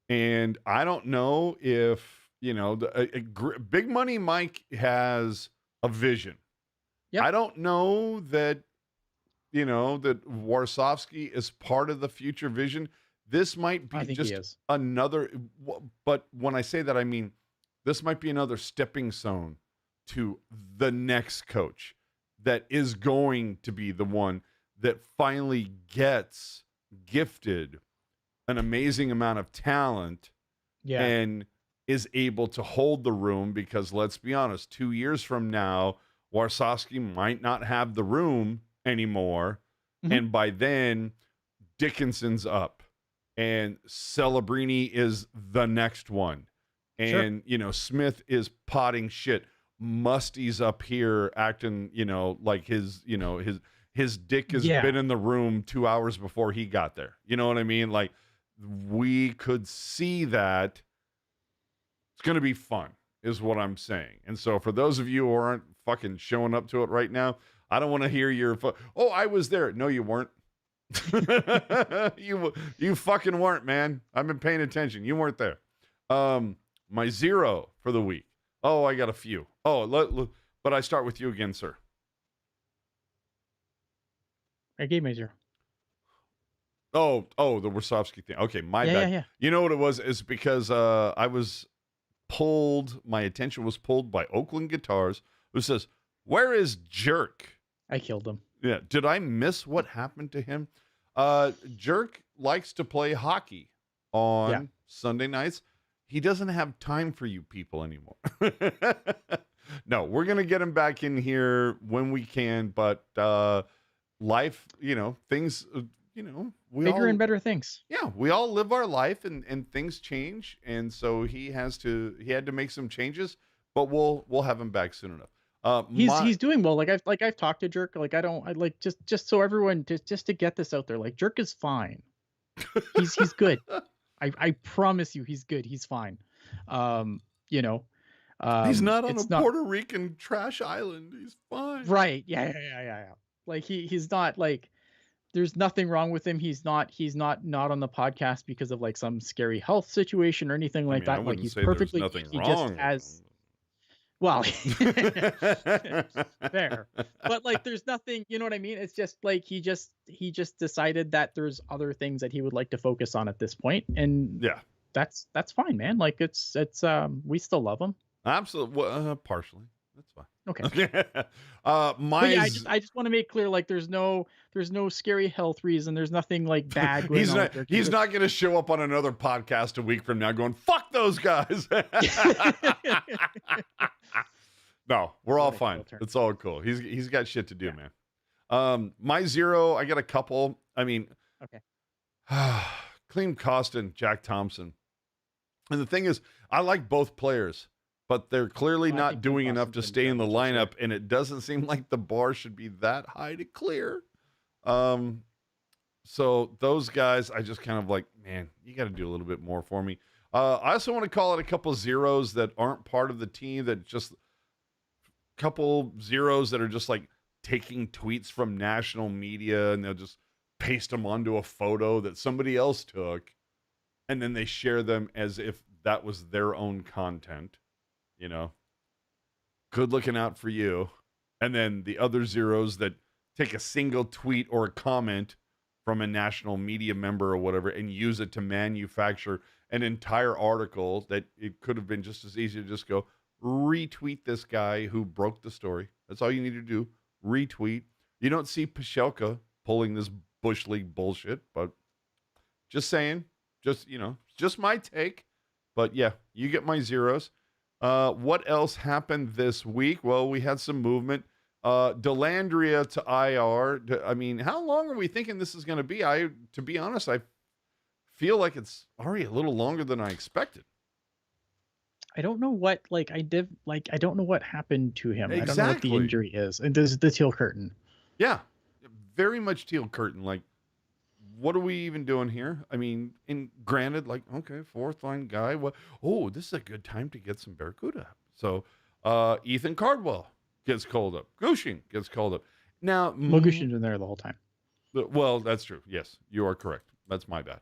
And I don't know if, you know, Big Money Mike has a vision. Yep. I don't know that, you know, that Warsofsky is part of the future vision. this might be I think he just is. another. But when I say that, I mean this might be another stepping stone to the next coach that is going to be the one that finally gets gifted an amazing amount of talent Yeah. and is able to hold the room, because let's be honest, 2 years from now, Warsawski might not have the room anymore. Mhm. And by then, Dickinson's up and Celebrini is the next one. Sure. And, Smith is potting shit. Musty's up here acting, like his dick has Yeah. been in the room 2 hours before he got there. You know what I mean? Like, we could see that. It's going to be fun, is what I'm saying. And so for those of you who aren't fucking showing up to it right now, I don't want to hear your, oh, I was there. No, you weren't. You fucking weren't, man. I've been paying attention. You weren't there. My 0 for the week. Oh, I got a few. Oh, but I start with you again, sir. I gave my 0. Oh, the Warsawski thing. Okay, my Yeah, bad. yeah, yeah. You know what it was? It's because my attention was pulled by Oakland Guitars, who says, "Where is Jerk?" I killed him. Yeah. Did I miss what happened to him? Jerk likes to play hockey on Sunday nights. He doesn't have time for you people anymore. No, we're going to get him back in here when we can, but life, things, we Bigger all, and better things. yeah, we all live our life and things change. And so he had to make some changes, but we'll have him back soon enough. He's doing well. I've talked to Jerk. Just so everyone, just to get this out there, like, Jerk is fine. He's good. I promise you, he's good. He's fine. He's not on it's a not Puerto Rican trash island. He's fine. right. Yeah. Like, he's not, like, there's nothing wrong with him. He's not on the podcast because of, like, some scary health situation or anything like I that. Like, wouldn't he's say there's perfectly nothing good. He wrong just with has him. well there. But, like, there's nothing, you know what I mean? It's just like he just decided that there's other things that he would like to focus on at this point, and Yeah. that's fine, man. Like, it's we still love him. Absolutely. Well, partially. That's fine. Okay. My But yeah, I just want to make clear, like, there's no scary health reason. There's nothing, like, bad going on. He's not going to show up on another podcast a week from now going, fuck those guys. No, we're all fine. It's all cool. He's got shit to do, man. My 0, I got a couple. I mean, Okay. Clem Costin, Jack Thompson. And the thing is, I like both players, but they're clearly Well, I not think doing Clem enough to Costin's stay in the been good, lineup, and it doesn't seem like the bar should be that high to clear. So those guys, I just kind of like, man, you got to do a little bit more for me. I also want to call it a couple zeros that aren't part of the team, that just couple zeros that are just like taking tweets from national media and they'll just paste them onto a photo that somebody else took, and then they share them as if that was their own content. Good looking out for you. And then the other zeros that take a single tweet or a comment from a national media member or whatever and use it to manufacture an entire article that it could have been just as easy to just go retweet this guy who broke the story. That's all you need to do. Retweet. You don't see Pashelka pulling this Bush League bullshit, but just saying, just my take. But yeah, you get my zeros. What else happened this week? Well, we had some movement. Delandria to IR. I mean, how long are we thinking this is going to be? To be honest, I feel like it's already a little longer than I expected. I don't know what, like, I don't know what happened to him. I don't know what Exactly. the injury is. And there's the teal curtain. Yeah, very much teal curtain. Like, what are we even doing here? I mean, granted, like, okay, fourth line guy. What? Oh, this is a good time to get some Barracuda. So, Ethan Cardwell gets called up. Gushing gets called up. Now, Mogushin's been there the whole time. well, that's true. Yes, you are correct. That's my bad.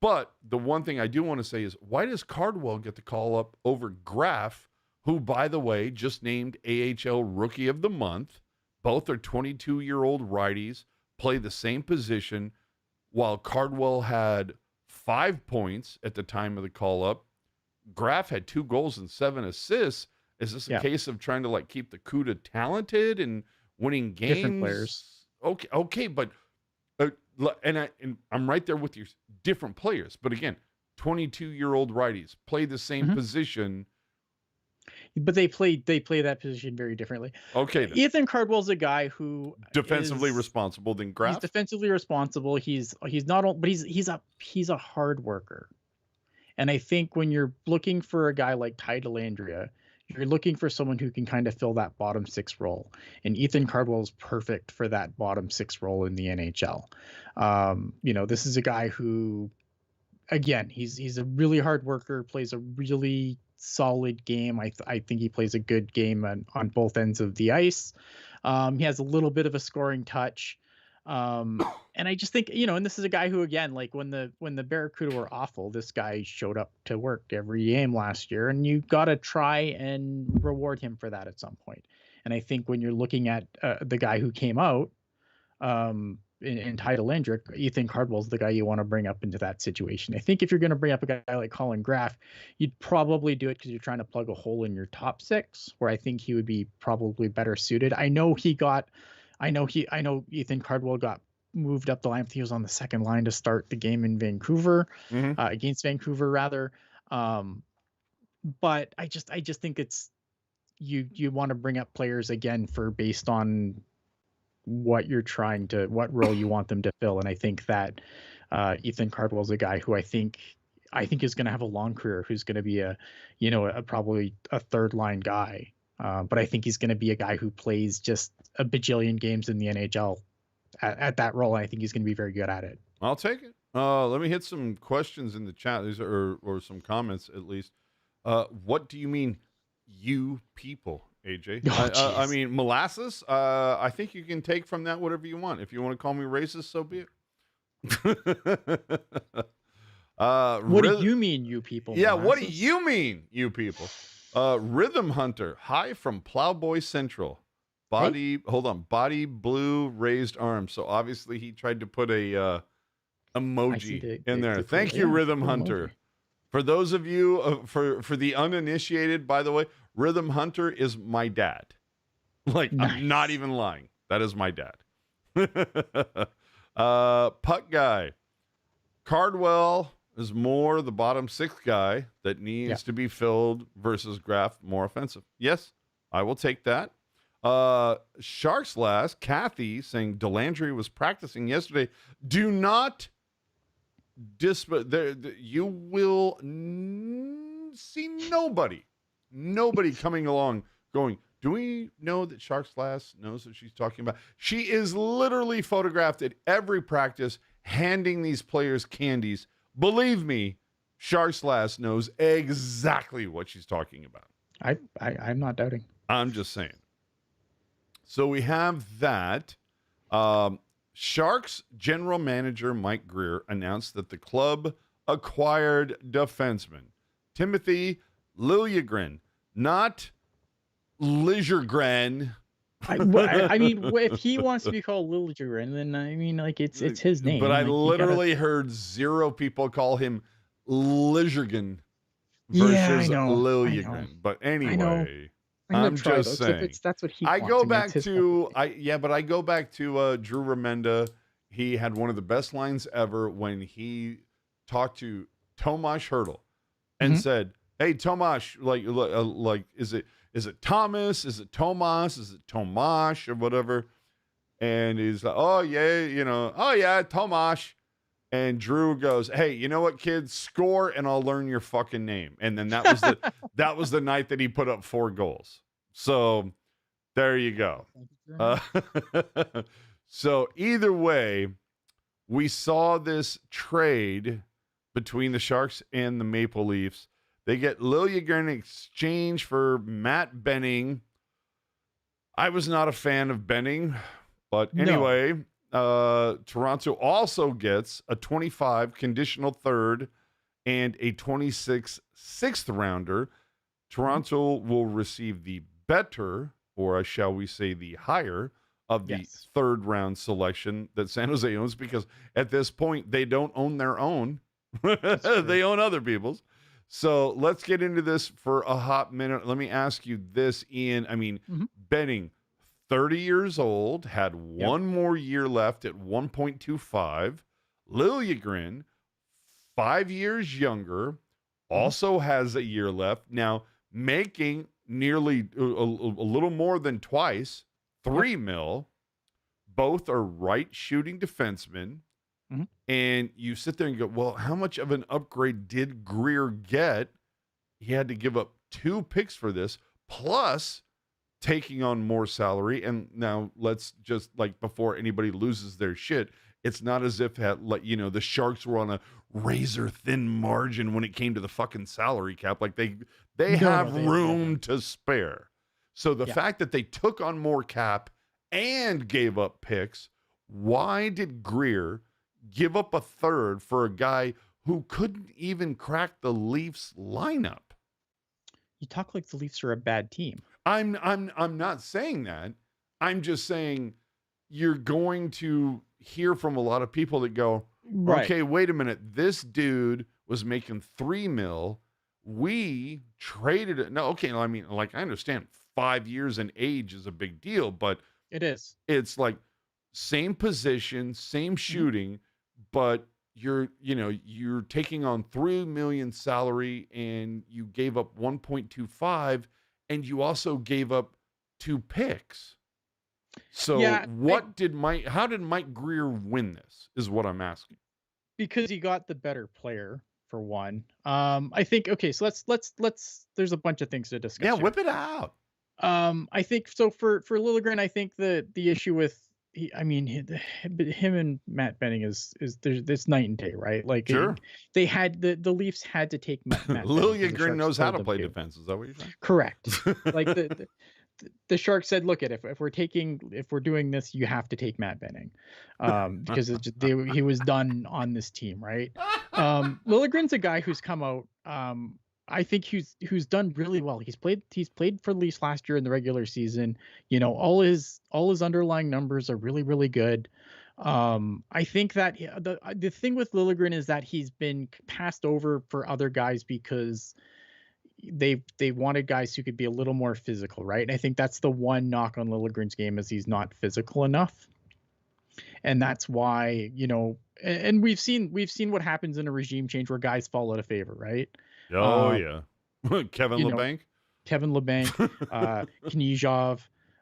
But the one thing I do want to say is, why does Cardwell get the call up over Graf, who, by the way, just named AHL Rookie of the Month? Both are 22-year-old righties, play the same position, while Cardwell had 5 points at the time of the call up. Graf had 2 goals and 7 assists. Is this a case of trying to like keep the CUDA talented and winning games? Different players. Okay, but and I'm right there with you. Different players, but again, 22-year-old righties play the same position. But they play that position very differently. Okay, then. Ethan Cardwell's a guy who Defensively responsible than Graf. He's defensively responsible. He's not all, but he's a hard worker. And I think when you're looking for a guy like Ty Dellandrea, you're looking for someone who can kind of fill that bottom 6 role. And Ethan Cardwell is perfect for that bottom 6 role in the NHL. This is a guy who, again, he's a really hard worker, plays a really solid game. I think he plays a good game on both ends of the ice. He has a little bit of a scoring touch. And I just think, and this is a guy who, again, like when the Barracuda were awful, this guy showed up to work every game last year, and you got to try and reward him for that at some point. And I think when you're looking at the guy who came out in Ty Dellandrea, Ethan Cardwell's the guy you want to bring up into that situation. I think if you're going to bring up a guy like Colin Graf, you'd probably do it because you're trying to plug a hole in your top 6, where I think he would be probably better suited. I know Ethan Cardwell got moved up the line. He was on the second line to start the game in Vancouver, against Vancouver rather. But I just think it's you want to bring up players again based on what role you want them to fill. And I think that Ethan Cardwell's a guy who I think is going to have a long career, who's going to be probably a third line guy. But I think he's going to be a guy who plays just a bajillion games in the NHL at that role. And I think he's going to be very good at it. I'll take it. Let me hit some questions in the chat, or some comments at least. What do you mean, you people, AJ? I mean, molasses. I think you can take from that whatever you want. If you want to call me racist, so be it. What do you mean, you people? Yeah, molasses? what do you mean, you people? Rhythm Hunter, hi from Plowboy Central. Body blue, raised arms. So obviously he tried to put a emoji in there. Thank you, Rhythm Hunter. Emoji. For those of you, for the uninitiated, by the way, Rhythm Hunter is my dad. Like, nice. I'm not even lying. That is my dad. Puck guy. Cardwell is more the bottom 6 guy that needs to be filled versus Graf, more offensive. Yes, I will take that. Sharks last, Kathy saying Dellandrea was practicing yesterday. Do not you will see nobody coming along going, do we know that Sharks last knows what she's talking about? She is literally photographed at every practice handing these players candies. Believe me, Sharks last knows exactly what she's talking about. I'm not doubting. I'm just saying. So we have that. Sharks general manager Mike Greer announced that the club acquired defenseman Timothy Liljegren, not Liljegren. I mean, if he wants to be called Liljegren, then I mean, like it's his name. But I like, literally heard 0 people call him Liljegren versus Liljegren. But anyway. I'm just saying. That's what he. I go back to Drew Remenda. He had one of the best lines ever when he talked to Tomas Hertl and said, "Hey, Tomas, like, is it Thomas? Is it Tomas? Is it Tomash or whatever?" And he's like, "Oh yeah, Tomas." And Drew goes, "Hey, you know what, kids? Score and I'll learn your fucking name." And then that was the night that he put up 4 goals. So there you go. So either way, we saw this trade between the Sharks and the Maple Leafs. They get Liljegren in exchange for Matt Benning. I was not a fan of Benning, but anyway. Toronto also gets a 25 conditional third and a 26 sixth rounder. Toronto will receive the better, or shall we say the higher, of the third round selection that San Jose owns, because at this point they don't own their own. They own other people's. So let's get into this for a hot minute. Let me ask you this, Ian. I mean, Mhm. Benning, 30 years old, had Yep. one more year left at 1.25. Liljegren, 5 years younger, also has a year left. Now, making nearly a little more than twice, 3 mil. Both are right shooting defensemen. Mhm. And you sit there and go, well, how much of an upgrade did Greer get? He had to give up 2 picks for this, plus taking on more salary. And now let's just, like, before anybody loses their shit, it's not as if the Sharks were on a razor thin margin when it came to the fucking salary cap. Like they No, have they room to spare. So the Yeah. fact that they took on more cap and gave up picks, why did Greer give up a third for a guy who couldn't even crack the Leafs lineup? You talk like the Leafs are a bad team. I'm not saying that. I'm just saying you're going to hear from a lot of people that go, Right. okay, wait a minute. This dude was making 3 mil. We traded it. No, okay. I mean, like, I understand 5 years and age is a big deal, but It is. it's like same position, same shooting, but you're taking on 3 million salary and you gave up 1.25 and you also gave up 2 picks. So Yeah, how did Mike Greer win this is what I'm asking. because he got the better player for one. I think okay, so let's there's a bunch of things to discuss. Yeah, here. whip it out. I think so for Liljegren, I think the issue with him and Matt Benning is there's night and day, right? Like Sure. they had the Leafs had to take Matt Benning 'cause the Liljegren Sharks knows how told to them play defense. Is that what you're saying? Correct. Like the Sharks said, look, if we're doing this, you have to take Matt Benning, because he was done on this team, right? Liljegren's a guy who's come out. I think who's done really well. He's played for the Leafs last year in the regular season. You know, all his underlying numbers are really, really good. I think that the thing with Liljegren is that he's been passed over for other guys because they wanted guys who could be a little more physical, right? And I think that's the one knock on Liljegren's game is he's not physical enough. And that's why, and we've seen what happens in a regime change where guys fall out of favor, right? Oh, yeah. Kevin you know, LeBanc? Kevin LeBanc, Knyzhov.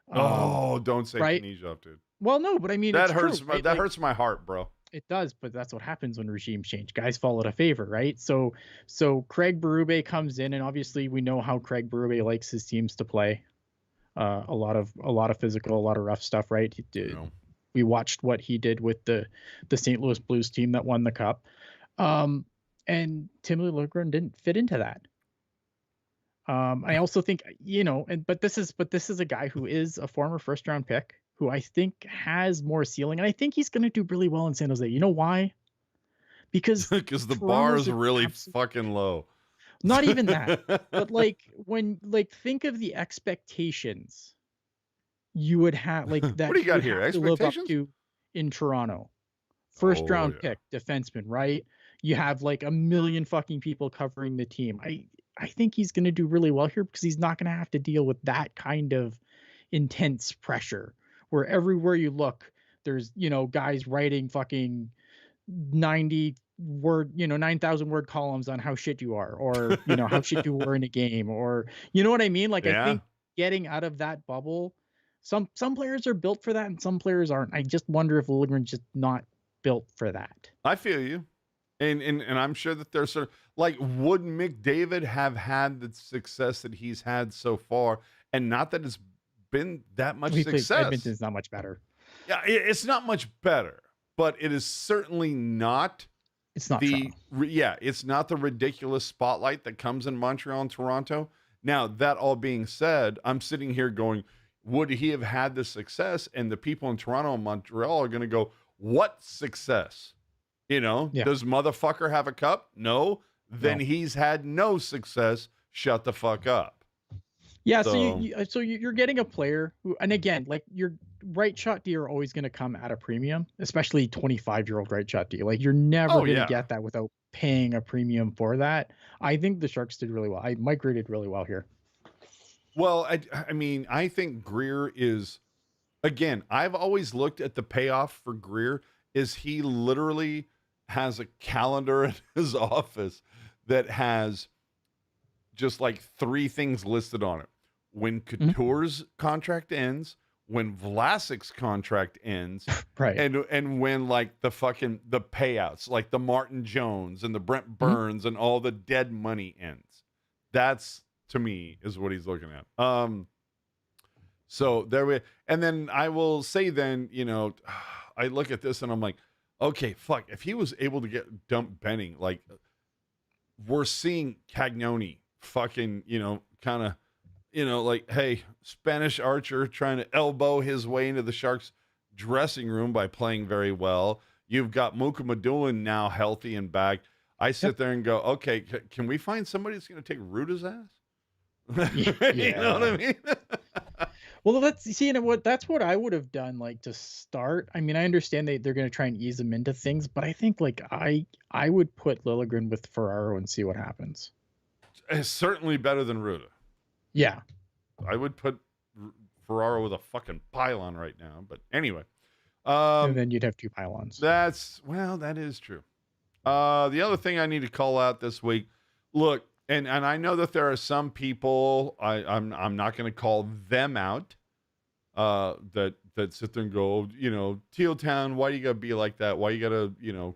Oh, don't say right? Knyzhov, dude. Well, no, but I mean, That it's hurts. true, right? That hurts my heart, bro. It does, but that's what happens when regimes change. Guys fall out of favor, right? So Craig Berube comes in, and obviously we know how Craig Berube likes his teams to play. A lot of physical, a lot of rough stuff, right? We watched what he did with the St. Louis Blues team that won the cup. And Timothy Liljegren didn't fit into that. I also think, but this is a guy who is a former first round pick who I think has more ceiling, and I think he's going to do really well in San Jose. You know why? Because the bar is really fucking low. Not even that, but think of the expectations you would have, like that. What do you got here? To live up Expectations to in Toronto, first round pick defenseman, right? You have like a million fucking people covering the team. I think he's going to do really well here because he's not going to have to deal with that kind of intense pressure where everywhere you look, there's, guys writing fucking 9,000 word columns on how shit you are, or, how shit you were in a game, or, you know what I mean? Like, I think getting out of that bubble, some players are built for that and some players aren't. I just wonder if Liljegren's just not built for that. I feel you. And I'm sure that there's sort of like, would McDavid have had the success that he's had so far? And not that it's been that much success. Edmonton's not much better. Yeah, it's not much better, but it is certainly not. It's not it's not the ridiculous spotlight that comes in Montreal and Toronto. Now, that all being said, I'm sitting here going, would he have had the success? And the people in Toronto and Montreal are going to go, what success? Does motherfucker have a cup? No. Then he's had no success. Shut the fuck up. Yeah, so So, you're getting a player who, and again, like your right shot D are always going to come at a premium, especially 25-year-old right shot D. Like you're never oh going to yeah. get that without paying a premium for that. I think the Sharks did really well. Mike rated really well here. Well, I mean, I think Greer is, again, I've always looked at the payoff for Greer is he literally has a calendar in his office that has just like three things listed on it. When Mhm. Couture's contract ends, when Vlasic's contract ends, Right. and when like the payouts, like the Martin Jones and the Brent Mhm. Burns and all the dead money ends. That's to me is what he's looking at. So there we, and then I will say then, I look at this and I'm like, okay, fuck, if he was able to get dump Benning, like we're seeing Cagnoni fucking, kind of, like, hey, Spanish Archer trying to elbow his way into the Sharks dressing room by playing very well. You've got Muka Madulin now healthy and back. I sit there and go, okay, can we find somebody that's going to take Ruda's ass? You know what I Yeah. mean? Well, let's see. That's what I would have done, like to start. I mean, I understand they're going to try and ease them into things, but I think like I would put Liljegren with Ferraro and see what happens. It's certainly better than Ruda. Yeah. I would put Ferraro with a fucking pylon right now. But anyway, And then you'd have two pylons. that is true. The other thing I need to call out this week, look, and I know that there are some people I'm not going to call them out that sit there and go, Teal Town, why do you got to be like that? Why you got to,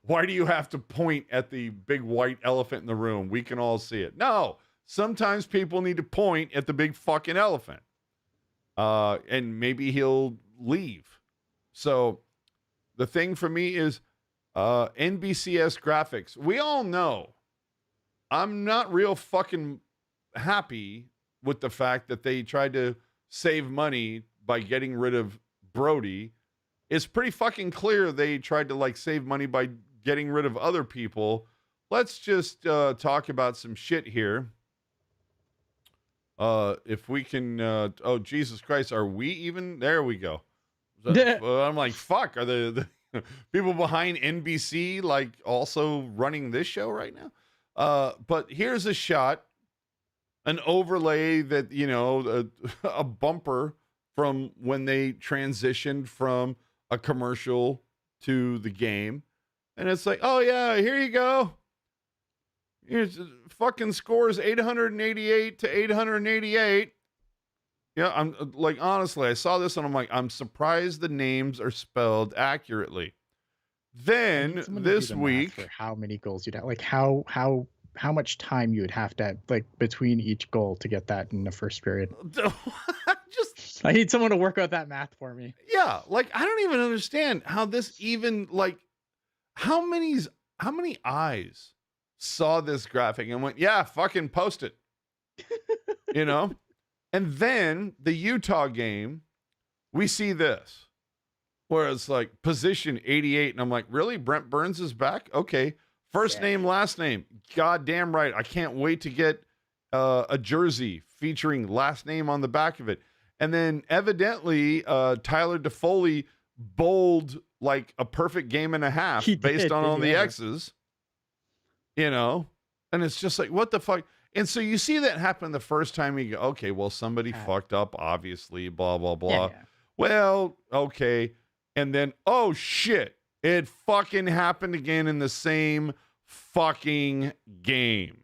why do you have to point at the big white elephant in the room? We can all see it. No, sometimes people need to point at the big fucking elephant. And maybe he'll leave. So the thing for me is NBCS graphics. We all know I'm not real fucking happy with the fact that they tried to save money by getting rid of Brody. It's pretty fucking clear they tried to like save money by getting rid of other people. Let's just talk about some shit here. If we can, oh Jesus Christ, are we even? There we go. I'm like, fuck, are the people behind NBC like also running this show right now? But here's a shot, an overlay that, a bumper from when they transitioned from a commercial to the game. And it's like, oh yeah, here you go. Here's fucking scores 888 to 888. Yeah, I'm like, honestly, I saw this and I'm like, I'm surprised the names are spelled accurately. Then this week, for how many goals you'd have, like how much time you would have to have, like between each goal to get that in the first period. just I need someone to work out that math for me. yeah, like I don't even understand how this even like how many eyes saw this graphic and went, yeah, fucking post it. And then the Utah game, we see this where it's like position 88. And I'm like, really? Brent Burns is back? Okay. First name, last name. Goddamn right. I can't wait to get a jersey featuring last name on the back of it. And then evidently, Tyler Toffoli bowled like a perfect game and a half based on all the X's, and it's just like, what the fuck? And so you see that happen the first time you go, okay, well, somebody fucked up, obviously, blah, blah, blah. Yeah. Well, okay. And then, oh shit, it fucking happened again in the same fucking game.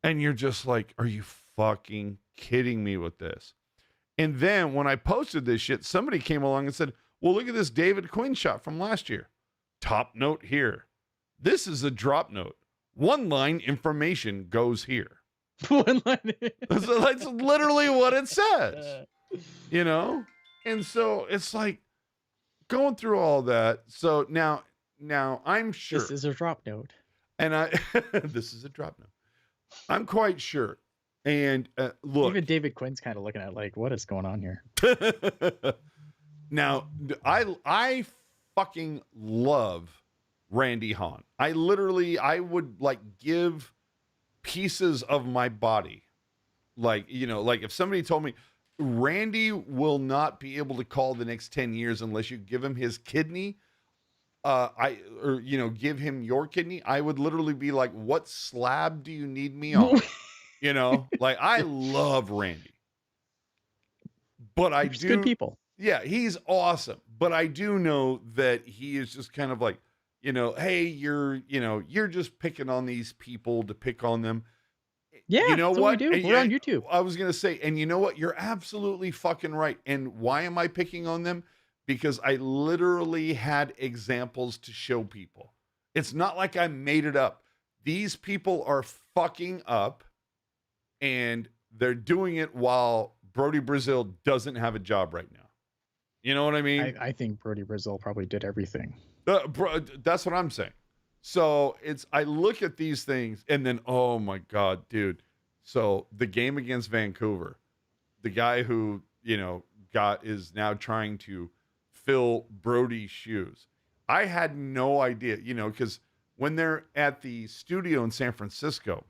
And you're just like, are you fucking kidding me with this? And then when I posted this shit, somebody came along and said, well, look at this David Quinn shot from last year. Top note here. This is a drop note. One line information goes here. One line. So that's literally what it says, And so it's like going through all that. So now I'm sure this is a drop note. And this is a drop note. I'm quite sure. And look, even David Quinn's kind of looking at like, what is going on here? Now, I fucking love Randy Hahn. I would like give pieces of my body. Like, like if somebody told me Randy will not be able to call the next 10 years unless you give him his kidney, give him your kidney, I would literally be like, what slab do you need me on? Like I love Randy, but I Just good people. Yeah, he's awesome. But I do know that he is just kind of like, hey, you're just picking on these people to pick on them. Yeah, you know that's what? we do. We're on YouTube. I was going to say, and you know what? You're absolutely fucking right. And why am I picking on them? Because I literally had examples to show people. It's not like I made it up. These people are fucking up, and they're doing it while Brody Brazil doesn't have a job right now. You know what I mean? I think Brody Brazil probably did everything. That's what I'm saying. So I look at these things and then, oh my God, dude. So the game against Vancouver, the guy who, is now trying to fill Brody's shoes. I had no idea, because when they're at the studio in San Francisco,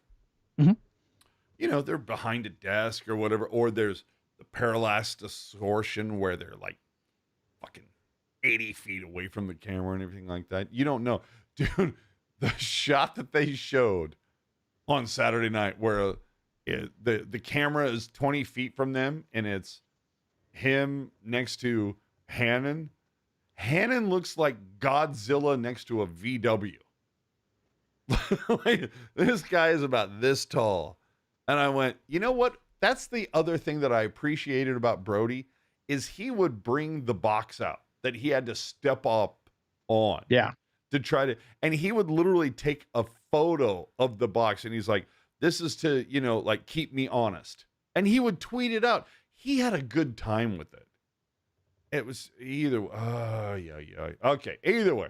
they're behind a desk or whatever, or there's the parallax distortion where they're like fucking 80 feet away from the camera and everything like that. You don't know. Dude, the shot that they showed on Saturday night where the camera is 20 feet from them and it's him next to Hannon. Hannon looks like Godzilla next to a VW. Like, this guy is about this tall. And I went, you know what? That's the other thing that I appreciated about Brody is he would bring the box out that he had to step up on. Yeah. To try to, and he would literally take a photo of the box and he's like, this is to, like keep me honest. And he would tweet it out. He had a good time with it. It was either, okay, either way.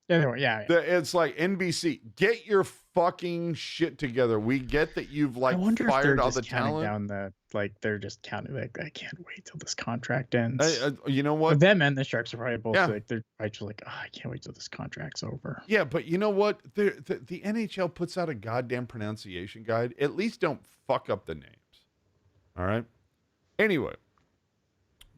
Anyway, yeah. It's like NBC, get your fucking shit together. We get that you've fired all the talent. Down they're just counting. Like, I can't wait till this contract ends. You know what? Them and the Sharks are probably both they're probably just like, I can't wait till this contract's over. Yeah, but you know what? The NHL puts out a goddamn pronunciation guide. At least don't fuck up the names. All right. Anyway,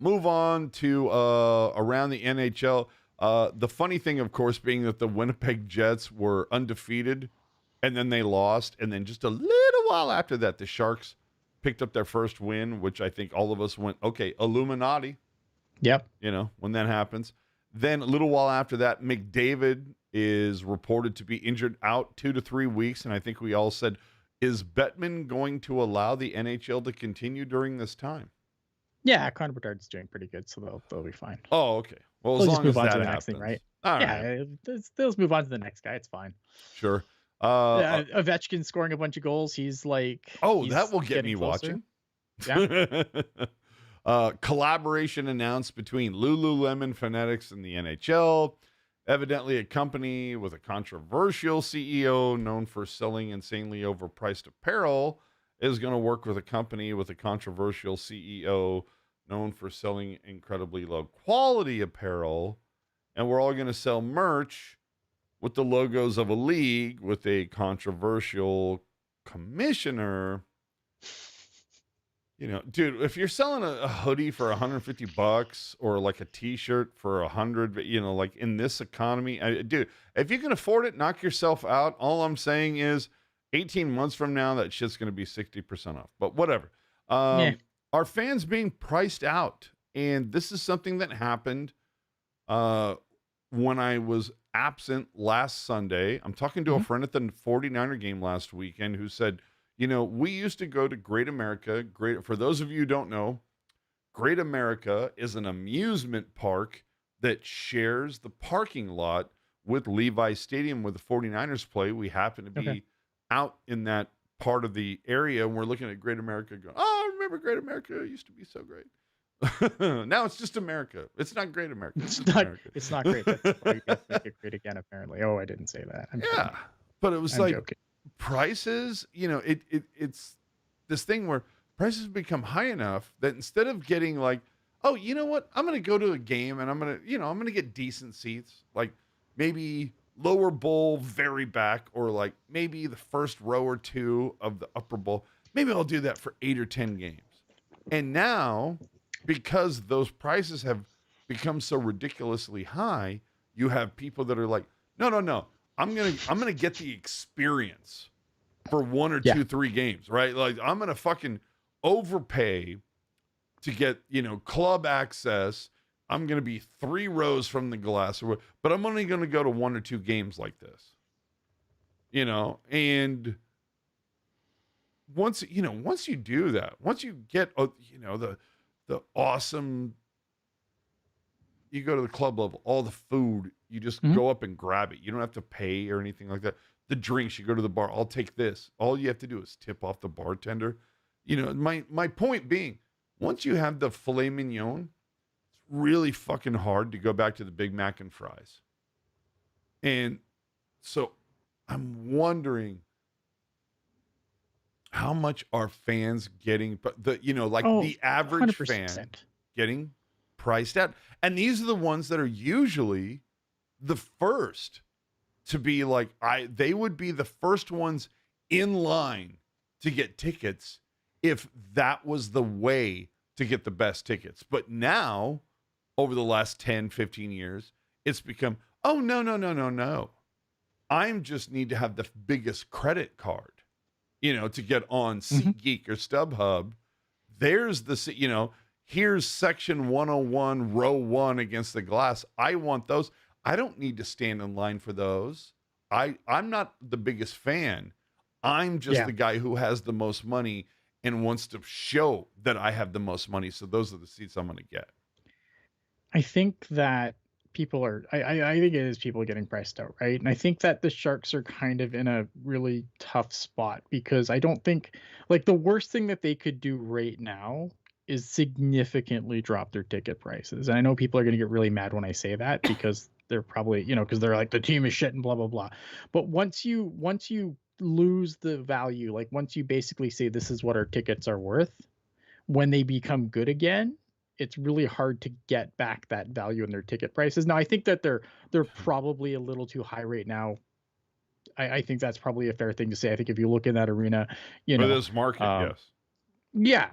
move on to around the NHL. The funny thing, of course, being that the Winnipeg Jets were undefeated and then they lost. And then just a little while after that, the Sharks picked up their first win, which I think all of us went, okay, Illuminati. Yep. When that happens. Then a little while after that, McDavid is reported to be injured out 2 to 3 weeks. And I think we all said, is Bettman going to allow the NHL to continue during this time? Yeah, Connor Bedard's doing pretty good, so they'll be fine. Oh, okay. Well, as we'll long just move as on that to the happens. next thing, right? All yeah, right. Let's move on to the next guy. It's fine. Sure. Ovechkin scoring a bunch of goals. He's like, that will get me closer. watching. Yeah. Collaboration announced between Lululemon Fanatics and the NHL. Evidently, a company with a controversial CEO known for selling insanely overpriced apparel is going to work with a company with a controversial CEO known for selling incredibly low quality apparel. And we're all going to sell merch with the logos of a league with a controversial commissioner. Dude, if you're selling a hoodie for $150 or like a t-shirt for $100, like in this economy, dude, if you can afford it, knock yourself out. All I'm saying is 18 months from now, that shit's going to be 60% off, but whatever. Are fans being priced out? And this is something that happened when I was absent last Sunday. I'm talking to a friend at the 49er game last weekend who said, we used to go to Great America. For those of you who don't know, Great America is an amusement park that shares the parking lot with Levi Stadium where the 49ers play. We happen to be out in that part of the area, and we're looking at Great America going, oh, I remember Great America. It used to be so great. Now it's just America. It's not Great America. It's not America. It's not great. That's why you guys make it great again, apparently. Oh, I didn't say that. I'm kidding. But it was I'm joking. Prices, it's this thing where prices become high enough that instead of getting like, oh, you know what? I'm going to go to a game and I'm going to get decent seats. Like maybe lower bowl, very back, or like maybe the first row or two of the upper bowl. Maybe I'll do that for 8 or 10 games. And now, because those prices have become so ridiculously high, you have people that are like, no, no, no. I'm gonna get the experience for 1 or 2, 3 games, right? Like I'm gonna fucking overpay to get, club access. I'm gonna be 3 rows from the glass, but I'm only gonna go to 1 or 2 games like this. And once you do that, once you get the awesome, you go to the club level, all the food, you just go up and grab it. You don't have to pay or anything like that. The drinks, you go to the bar, I'll take this. All you have to do is tip off the bartender. My point being, once you have the filet mignon, it's really fucking hard to go back to the Big Mac and fries. And so I'm wondering, how much are fans getting, but the average 100%. fan getting priced out? And these are the ones that are usually the first to be like, they would be the first ones in line to get tickets if that was the way to get the best tickets. But now, over the last 10, 15 years, it's become, oh, no, no, no, no, no. I just need to have the biggest credit card, to get on SeatGeek or StubHub. There's here's section 101, row 1 against the glass. I want those. I don't need to stand in line for those. I'm not the biggest fan. I'm just the guy who has the most money and wants to show that I have the most money. So those are the seats I'm going to get. I think that people are, I think it is people getting priced out, right? And I think that the Sharks are kind of in a really tough spot, because I don't think, like, the worst thing that they could do right now is significantly drop their ticket prices. And I know people are going to get really mad when I say that, because they're probably, because they're like, the team is shit and blah, blah, blah. But once you lose the value, like once you basically say this is what our tickets are worth, when they become good again, it's really hard to get back that value in their ticket prices. Now, I think that they're probably a little too high right now. I think that's probably a fair thing to say. I think if you look in that arena, For this market, yes. Yeah.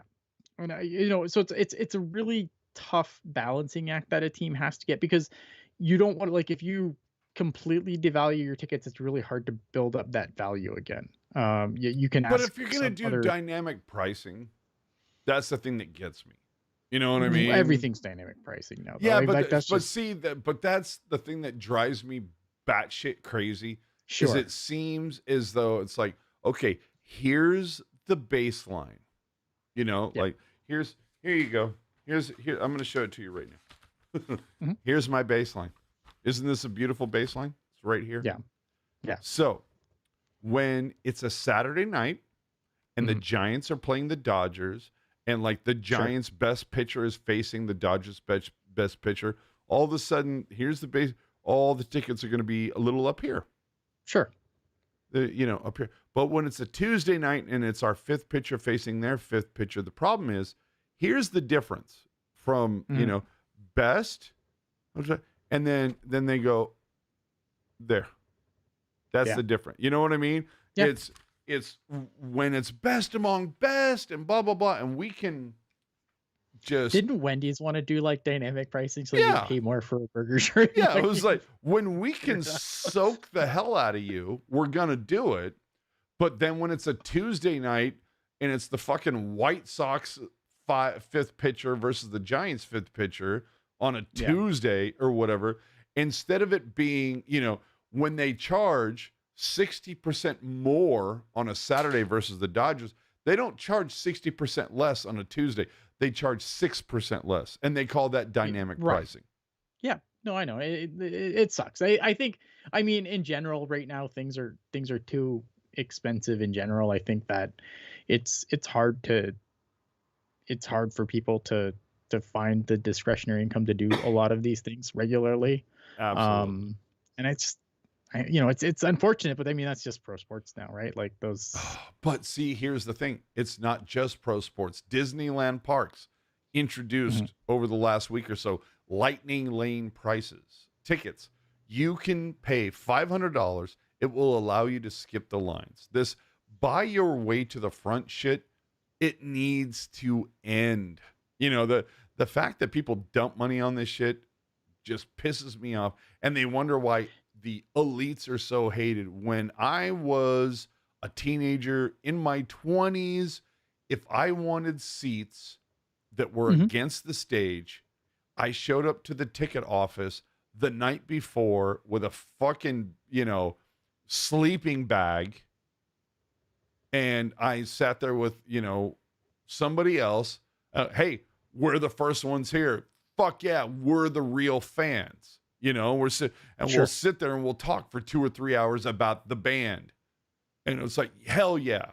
And so it's a really tough balancing act that a team has to get, because you don't want to, like, if you completely devalue your tickets, it's really hard to build up that value again. You can ask, but if you're going to do dynamic pricing, that's the thing that gets me. You know what I mean? Everything's dynamic pricing now. Though. Yeah, like, but that's the thing that drives me batshit crazy. Sure. Is it seems as though it's like, okay, here's the baseline. Like here you go. Here I'm going to show it to you right now. Here's my baseline. Isn't this a beautiful baseline? It's right here. Yeah. Yeah. So when it's a Saturday night and the Giants are playing the Dodgers, and like the Giants' best pitcher is facing the Dodgers' best pitcher, all of a sudden, here's the base. All the tickets are going to be a little up here. Sure. Up here. But when it's a Tuesday night and it's our 5th pitcher facing their 5th pitcher, the problem is, here's the difference from, best, and then they go there. That's the difference. You know what I mean? Yeah. It's when it's best among best and blah, blah, blah. And we can just... Didn't Wendy's want to do like dynamic pricing so you pay more for a burger shirt? Yeah, it was like, when we can soak the hell out of you, we're going to do it. But then when it's a Tuesday night and it's the fucking White Sox 5th pitcher versus the Giants 5th pitcher on a Tuesday or whatever, instead of it being, when they charge 60% more on a Saturday versus the Dodgers, they don't charge 60% less on a Tuesday. They charge 6% less, and they call that dynamic pricing. Yeah, no, I know it sucks. I think, in general, right now things are too expensive in general. I think that it's hard for people to find the discretionary income to do a lot of these things regularly. Absolutely. And it's unfortunate, but that's just pro sports now, right? Like those. But see, here's the thing. It's not just pro sports. Disneyland Parks introduced over the last week or so Lightning Lane prices, tickets. You can pay $500. It will allow you to skip the lines. This buy your way to the front shit, it needs to end. The fact that people dump money on this shit just pisses me off. And they wonder why the elites are so hated. When I was a teenager in my 20s, if I wanted seats that were against the stage, I showed up to the ticket office the night before with a fucking, sleeping bag. And I sat there with, somebody else. Hey, we're the first ones here. Fuck yeah, we're the real fans. We'll sit there and we'll talk for 2 or 3 hours about the band. And it's like, hell yeah.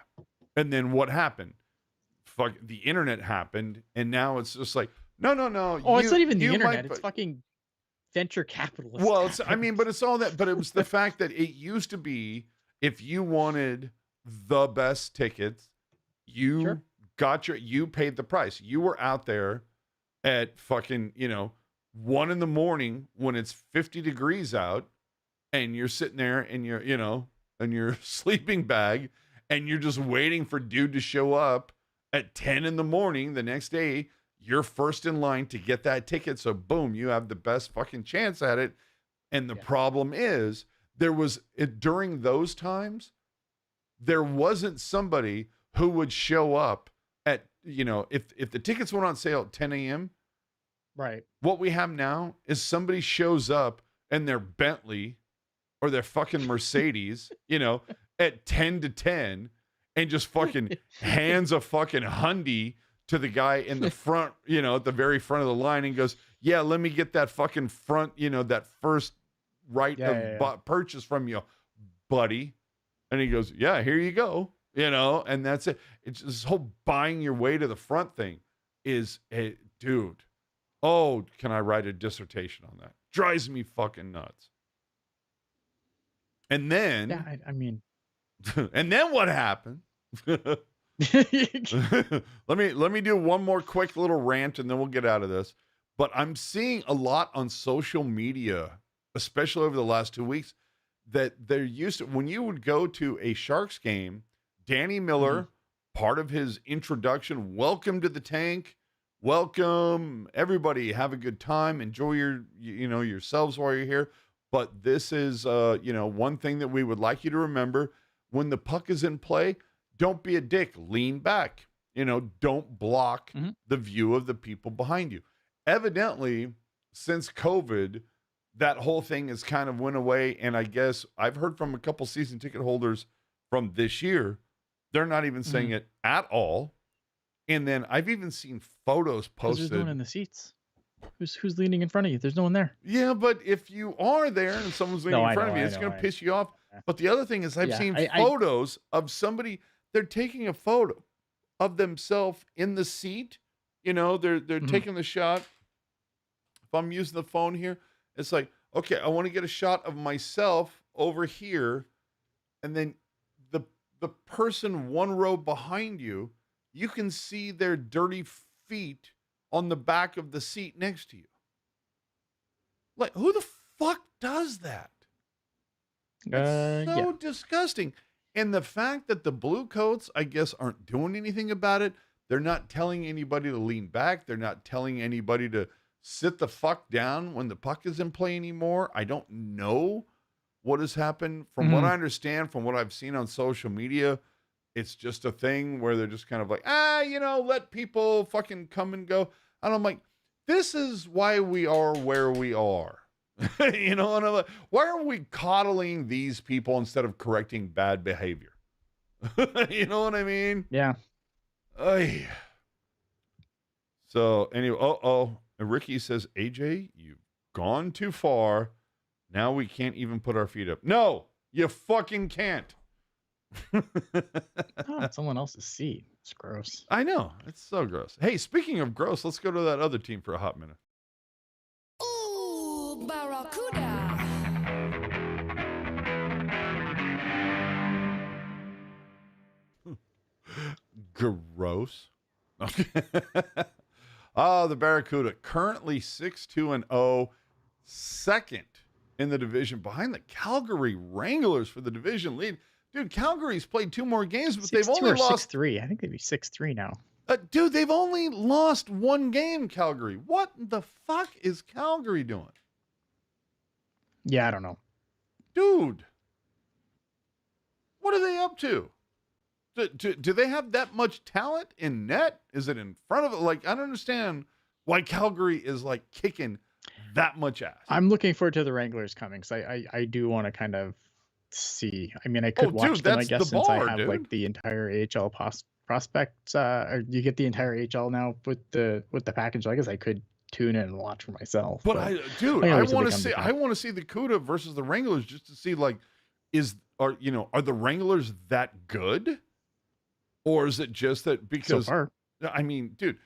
And then what happened? Fuck, the internet happened, and now it's just like, no. Oh, it's not even the internet. It's fucking venture capitalists. Well, but it's all that. But it was the fact that it used to be, if you wanted the best tickets, you you paid the price. You were out there at fucking 1 a.m. when it's 50 degrees out, and you're sitting there in your in your sleeping bag, and you're just waiting for dude to show up at 10 a.m. the next day. You're first in line to get that ticket. So boom, you have the best fucking chance at it. And the problem is during those times, there wasn't somebody who would show up at, if the tickets went on sale at 10 a.m. Right. What we have now is somebody shows up in their Bentley or their fucking Mercedes, at 10 to 10 and just fucking hands a fucking Hyundai to the guy in the front, at the very front of the line, and goes, yeah, let me get that fucking front, that first purchase from you, buddy. And he goes, yeah, here you go, and that's it. It's this whole buying your way to the front thing is, dude, oh, can I write a dissertation on that? Drives me fucking nuts. And then, and then what happened? let me do one more quick little rant and then we'll get out of this. But I'm seeing a lot on social media, especially over the last 2 weeks, that they're used to, when you would go to a Sharks game, Danny Miller, part of his introduction, welcome to the tank, welcome everybody, have a good time, enjoy yourselves while you're here. But this is one thing that we would like you to remember: when the puck is in play, don't be a dick. Lean back. Don't block the view of the people behind you. Evidently, since COVID, that whole thing has kind of went away. And I guess I've heard from a couple season ticket holders from this year, they're not even saying it at all. And then I've even seen photos posted. There's no one in the seats. Who's leaning in front of you? There's no one there. Yeah, but if you are there and someone's leaning in front of you, it's going to piss you off. But the other thing is, I've seen photos of somebody. They're taking a photo of themselves in the seat. They're taking the shot. If I'm using the phone here, it's like, okay, I want to get a shot of myself over here, and then the person one row behind you, you can see their dirty feet on the back of the seat next to you. Like, who the fuck does that? It's so disgusting. And the fact that the Blue Coats, I guess, aren't doing anything about it. They're not telling anybody to lean back. They're not telling anybody to sit the fuck down when the puck is in play anymore. I don't know what has happened. From what I understand, from what I've seen on social media, it's just a thing where they're just kind of like, let people fucking come and go. And I'm like, this is why we are where we are. And I'm like, why are we coddling these people instead of correcting bad behavior? You know what I mean? Yeah. So anyway, Ricky says, AJ, you've gone too far. Now we can't even put our feet up. No, you fucking can't. It's someone else's seat. It's gross. I know. It's so gross. Hey, speaking of gross, let's go to that other team for a hot minute. Ooh, Barracuda. Gross. The Barracuda currently 6-2-0, second in the division behind the Calgary Wranglers for the division lead. Dude, Calgary's played 2 more games, but they've 6-2 only or lost 6-3. I think they'd be 6-3 now. Dude, they've only lost 1 game, Calgary. What the fuck is Calgary doing? Yeah, I don't know. Dude, what are they up to? Do they have that much talent in net? Is it in front of it? Like, I don't understand why Calgary is like kicking that much ass. I'm looking forward to the Wranglers coming because I do want to kind of see. I mean, I could watch them, I that's guess, the since I bar, have dude. like the entire AHL prospects. Or you get the entire AHL now with the package. I guess I could tune in and watch for myself. But I wait till want they to come see. to I want to see the CUDA versus the Wranglers just to see like, are the Wranglers that good, or is it just that so because far. I mean, dude,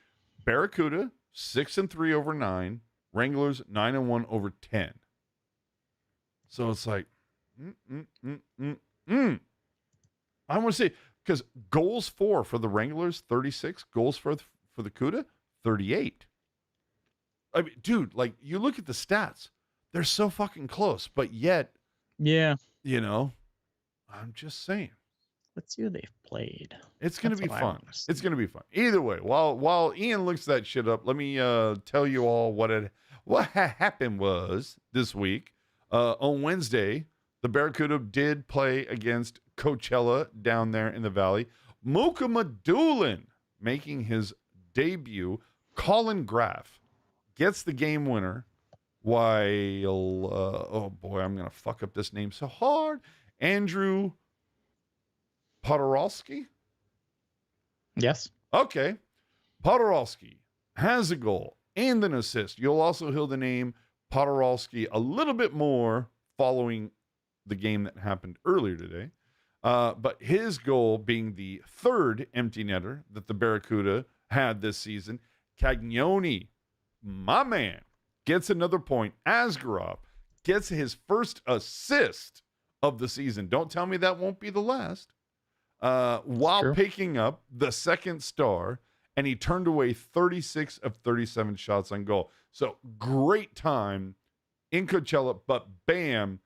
Barracuda 6-3 over 9, Wranglers 9-1 over 10. So it's like, I want to see because goals for the Wranglers 36, goals for the CUDA 38. I mean, dude, like you look at the stats, they're so fucking close, but yet, Yeah. I'm just saying. Let's see who they've played. It's going to be what I fun. wanna see. It's going to be fun. Either way, while Ian looks that shit up, let me tell you all what happened was this week. On Wednesday, the Barracuda did play against Coachella down there in the Valley. Mocha Madulin making his debut. Colin Graff gets the game winner while, oh boy, I'm going to fuck up this name so hard. Andrew Podorowski? Yes. Okay. Podorowski has a goal and an assist. You'll also hear the name Podorowski a little bit more following the game that happened earlier today. But his goal being the 3rd empty netter that the Barracuda had this season. Cagnoni, my man, gets another point. Askarov gets his first assist of the season. Don't tell me that won't be the last. While True. picking up the 2nd star, and he turned away 36 of 37 shots on goal. So great time in Coachella, but bam,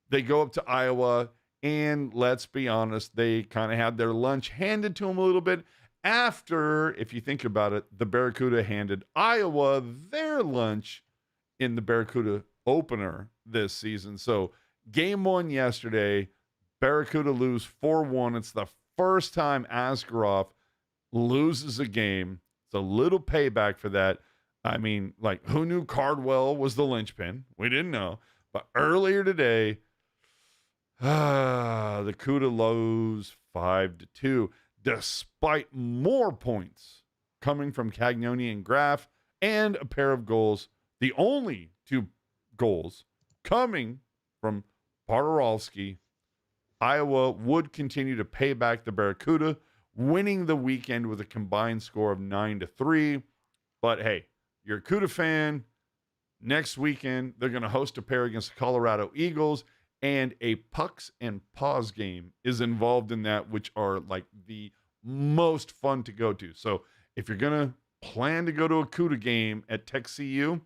they go up to Iowa, and let's be honest, they kind of had their lunch handed to them a little bit after, if you think about it, the Barracuda handed Iowa their lunch in the Barracuda opener this season. So game 1 yesterday, Barracuda lose 4-1. It's the first time Askarov loses a game. It's a little payback for that. I mean, like, who knew Cardwell was the linchpin? We didn't know. But earlier today, the CUDA lose 5-2, despite more points coming from Cagnoni and Graff and a pair of goals. The only 2 goals coming from Podorowski. Iowa would continue to pay back the Barracuda, winning the weekend with a combined score of 9-3. But hey, you're a CUDA fan. Next weekend, they're going to host a pair against the Colorado Eagles, and a Pucks and Paws game is involved in that, which are like the most fun to go to. So if you're going to plan to go to a CUDA game at Tech CU,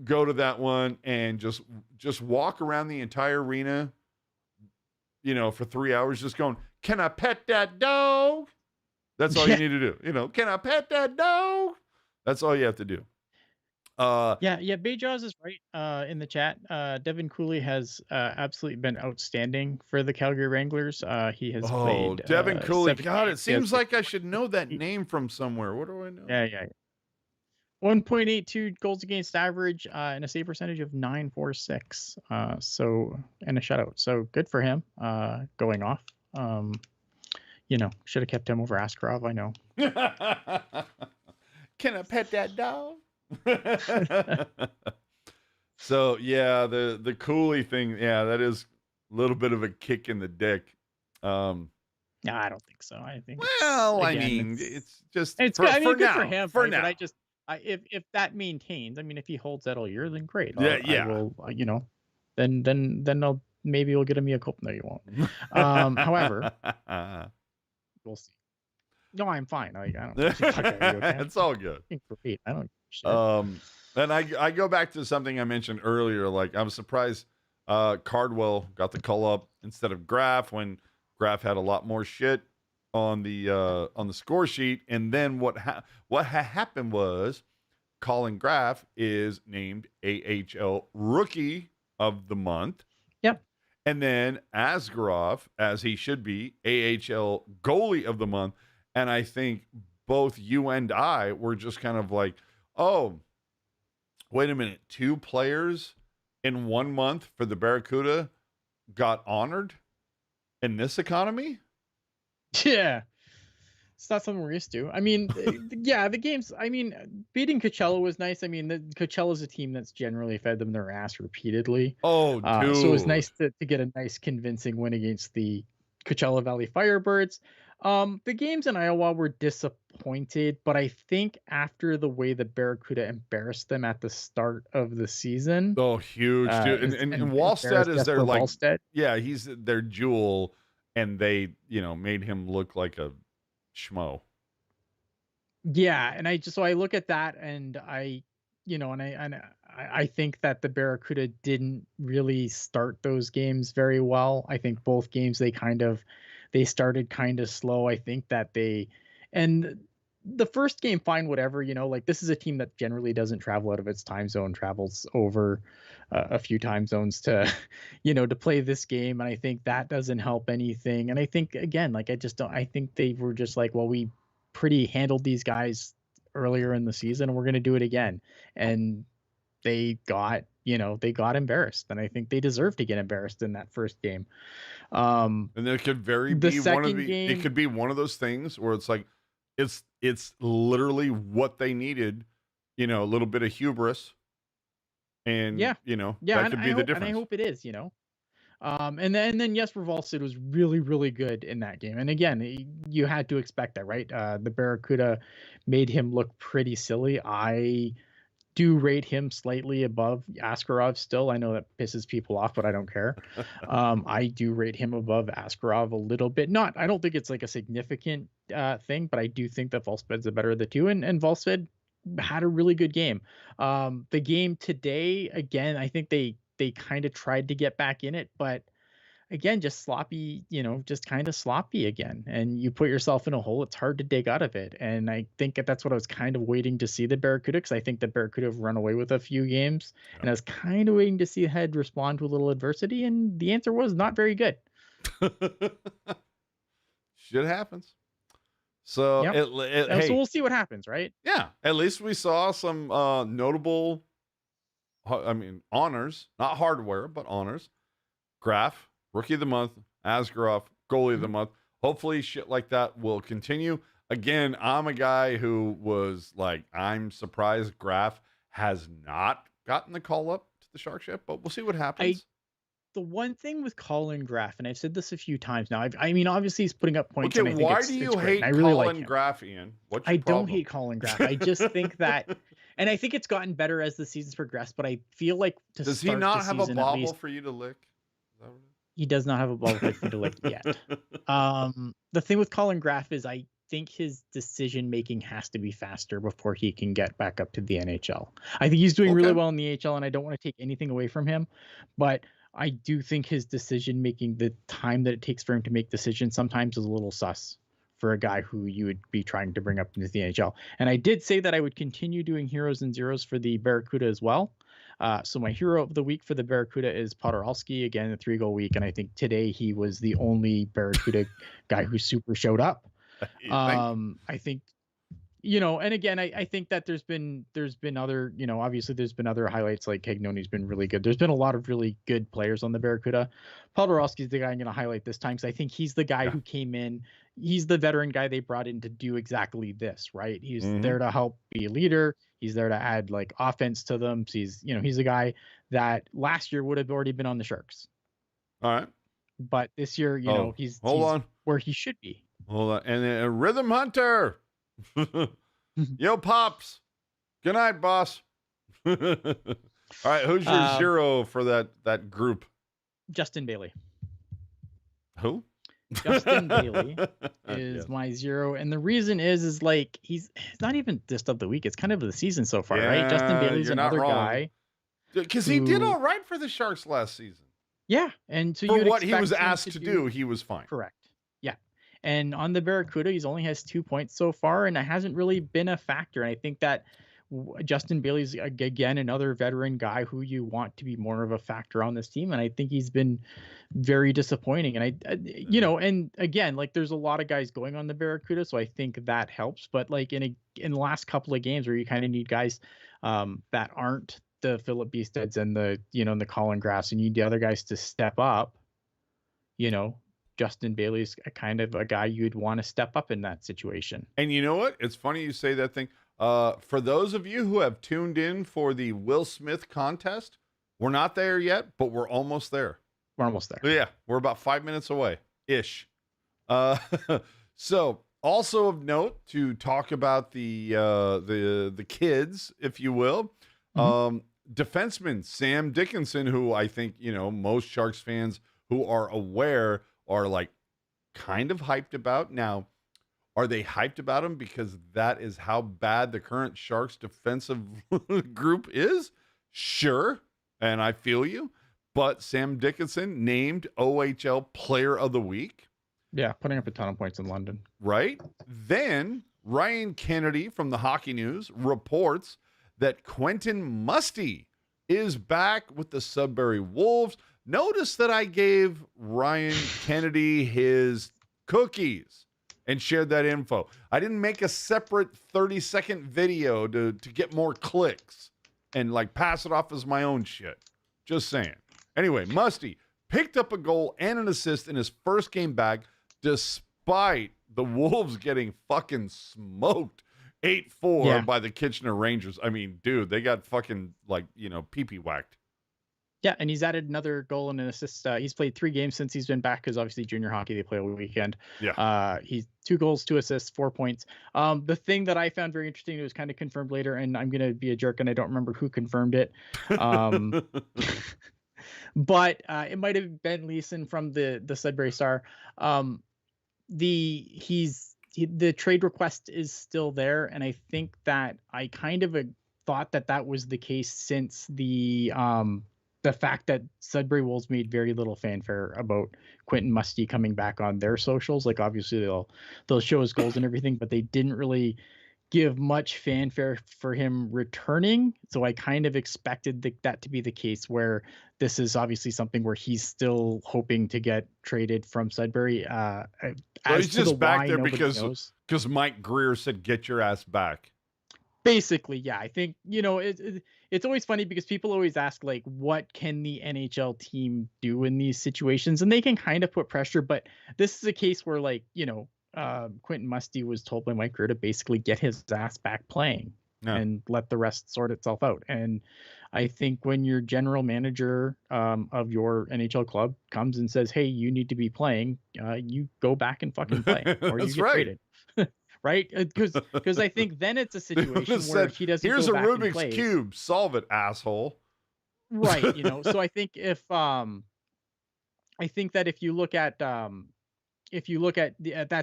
go to that one and just walk around the entire arena, for 3 hours, just going, can I pet that dog? That's all you need to do. Can I pet that dog? That's all you have to do. Yeah. Bay Jaws is right in the chat. Devin Cooley has absolutely been outstanding for the Calgary Wranglers. He has played. Devin Cooley. 7 God, it games. seems like I should know that name from somewhere. What do I know? Yeah. 1.82 goals against average and a save percentage of .946. And a shutout. So good for him going off. Should have kept him over Askarov, I know. Can I pet that dog? So yeah, the Cooley thing, yeah, that is a little bit of a kick in the dick. No, I don't think so. I think it's just it's for, good. I mean, for good now, for him. for right? now. But if that maintains, I mean, if he holds that all year, then great. Yeah. I will, then I'll maybe we'll get him a couple. No, you won't. However, we'll see. No, I'm fine. I don't. It's all good. Great. I don't. And I go back to something I mentioned earlier. Like, I was surprised Cardwell got the call up instead of Graf when Graf had a lot more shit on the score sheet. And then what happened was Colin Graf is named AHL Rookie of the Month. Yep. And then Askarov, as he should be, AHL Goalie of the Month. And I think both you and I were just kind of like, oh, wait a minute. 2 players in 1 month for the Barracuda got honored in this economy? Yeah. It's not something we're used to. I mean, yeah, the games, I mean, beating Coachella was nice. I mean, Coachella's a team that's generally fed them their ass repeatedly. Oh, dude. So it was nice to get a nice convincing win against the Coachella Valley Firebirds. The games in Iowa were disappointed, but I think after the way the Barracuda embarrassed them at the start of the season. Oh, huge, dude. And Wallstead is their, like, Wallstead. Yeah, he's their jewel, and they, made him look like a schmo. Yeah, and I look at that and I think that the Barracuda didn't really start those games very well. I think both games they started kind of slow. I think that and the first game, fine, whatever, like this is a team that generally doesn't travel out of its time zone, travels over a few time zones to, to play this game. And I think that doesn't help anything. And I think, again, like, I think they were just like, well, we pretty handled these guys earlier in the season and we're going to do it again. And they got embarrassed. And I think they deserve to get embarrassed in that first game. And there could be it could be one of those things where it's like, it's literally what they needed, a little bit of hubris. And, that could be the difference. And I hope it is, and then Jesper Wallstedt was really, really good in that game. And again, you had to expect that, right? The Barracuda made him look pretty silly. I do rate him slightly above Askarov still. I know that pisses people off, but I don't care. I do rate him above Askarov a little bit. I don't think it's like a significant thing, but I do think that Wallsted's the better of the two. And Wallstedt had a really good game. The game today, again, I think they kind of tried to get back in it, but again, just sloppy, just kind of sloppy again. And you put yourself in a hole, it's hard to dig out of it. And I think that's what I was kind of waiting to see the Barracuda, because I think the Barracuda have run away with a few games. Yeah. And I was kind of waiting to see the Head respond to a little adversity. And the answer was not very good. Shit happens. So, yep. So we'll see what happens, right? Yeah. At least we saw some notable, honors, not hardware, but honors. Graf, Rookie of the Month, Askarov, Goalie of the Month. Hopefully shit like that will continue. Again, I'm a guy who was like, I'm surprised Graf has not gotten the call up to the Sharks yet, but we'll see what happens. The one thing with Colin Graf, and I've said this a few times now, obviously he's putting up points. Okay, and I think why do you hate Colin Graf, Ian? What's your problem? Don't hate Colin Graf. I just think that, and I think it's gotten better as the season's progressed, but I feel like does he not have a bobble for you to lick? He does not have a bobble for you to lick yet. The thing with Colin Graf is I think his decision making has to be faster before he can get back up to the NHL. I think he's doing really well in the AHL, and I don't want to take anything away from him, but I do think his decision making, the time that it takes for him to make decisions, sometimes is a little sus for a guy who you would be trying to bring up into the NHL. And I did say that I would continue doing heroes and zeros for the Barracuda as well. So my hero of the week for the Barracuda is Podorowski, again, a 3-goal week. And I think today he was the only Barracuda guy who super showed up. I think, and again, I think that there's been other, obviously there's been other highlights, like Cagnoni's been really good. There's been a lot of really good players on the Barracuda. Podorowski's the guy I'm going to highlight this time, because I think he's the guy who came in. He's the veteran guy they brought in to do exactly this, right? He's there to help be a leader. He's there to add like offense to them. So he's a guy that last year would have already been on the Sharks. All right. But this year, he's where he should be. Hold on. And Rhythm Hunter. Yo, Pops. Good night, boss. All right. Who's your zero for that group? Justin Bailey. Who? Justin Bailey Yes. is my 0, and the reason is like he's not even just of the week; it's kind of the season so far, right? Justin Yeah, Bailey's you're not another wrong. guy Because he did who, all right for the Sharks last season. yeah, and so For you'd what he was expect him asked to do, he was fine. correct, yeah. And on the Barracuda, he's only has 2 points so far, and it hasn't really been a factor. And I think that Justin Bailey's again another veteran guy who you want to be more of a factor on this team, and I think he's been very disappointing. And you know, and again, like there's a lot of guys going on the Barracuda, so I think that helps. But like in the last couple of games where you kind of need guys that aren't the Philip Beasteds and the and the Colin Grass, and you need the other guys to step up. Justin Bailey's a kind of a guy you'd want to step up in that situation. And you know what? It's funny you say that thing. For those of you who have tuned in for the Will Smith contest, we're not there yet, but we're almost there. We're almost there. Yeah, we're about 5 minutes away, ish. So, also of note to talk about the kids, if you will. Defenseman Sam Dickinson, who I think most Sharks fans who are aware are like kind of hyped about. Now, are they hyped about him because that is how bad the current Sharks defensive group is? Sure, and I feel you. But Sam Dickinson named OHL Player of the Week. Yeah, putting up a ton of points in London. Right? Then Ryan Kennedy from the Hockey News reports that Quentin Musty is back with the Sudbury Wolves. Notice that I gave Ryan Kennedy his cookies and shared that info. I didn't make a separate 30-second video to get more clicks and like pass it off as my own shit. Just saying. Anyway, Musty picked up a goal and an assist in his first game back despite the Wolves getting fucking smoked 8-4 by the Kitchener Rangers. I mean, dude, they got fucking pee-pee whacked. Yeah, and he's added another goal and an assist. He's played 3 games since he's been back because obviously junior hockey, they play all weekend. Yeah. He's 2 goals, 2 assists, 4 points. The thing that I found very interesting, it was kind of confirmed later, and I'm going to be a jerk and I don't remember who confirmed it. But it might have been Leeson from the Sudbury Star. The trade request is still there, and I think that I kind of thought that was the case since the fact that Sudbury Wolves made very little fanfare about Quentin Musty coming back on their socials. Like obviously they'll show his goals and everything, but they didn't really give much fanfare for him returning. So I kind of expected that to be the case, where this is obviously something where he's still hoping to get traded from Sudbury. He's just back there because Mike Greer said, "Get your ass back." Basically, yeah. I think, it's always funny because people always ask, like, what can the NHL team do in these situations? And they can kind of put pressure, but this is a case where, like, Quentin Musty was told by Mike Greer to basically get his ass back playing and let the rest sort itself out. And I think when your general manager of your NHL club comes and says, "Hey, you need to be playing," you go back and fucking play, or you get traded. Right? Because I think then it's a situation where if he doesn't here's go a back and Rubik's play, Cube, solve it, asshole. Right. So I think I think that if you look at that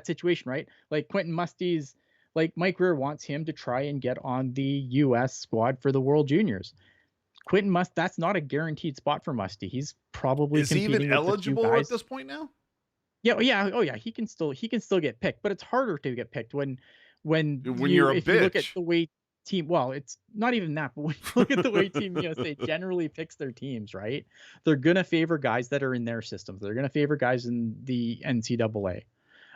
situation, right? Like Quentin Musty's, like Mike Greer wants him to try and get on the U.S. squad for the World Juniors. Quentin Musty, that's not a guaranteed spot for Musty. He's probably is he even eligible at this point now? Yeah, oh yeah, he can still get picked, but it's harder to get picked when you're a if bitch. You look at the way team, well, it's not even that, but when you look at the way Team USA generally picks their teams, right? They're gonna favor guys that are in their systems. They're gonna favor guys in the NCAA.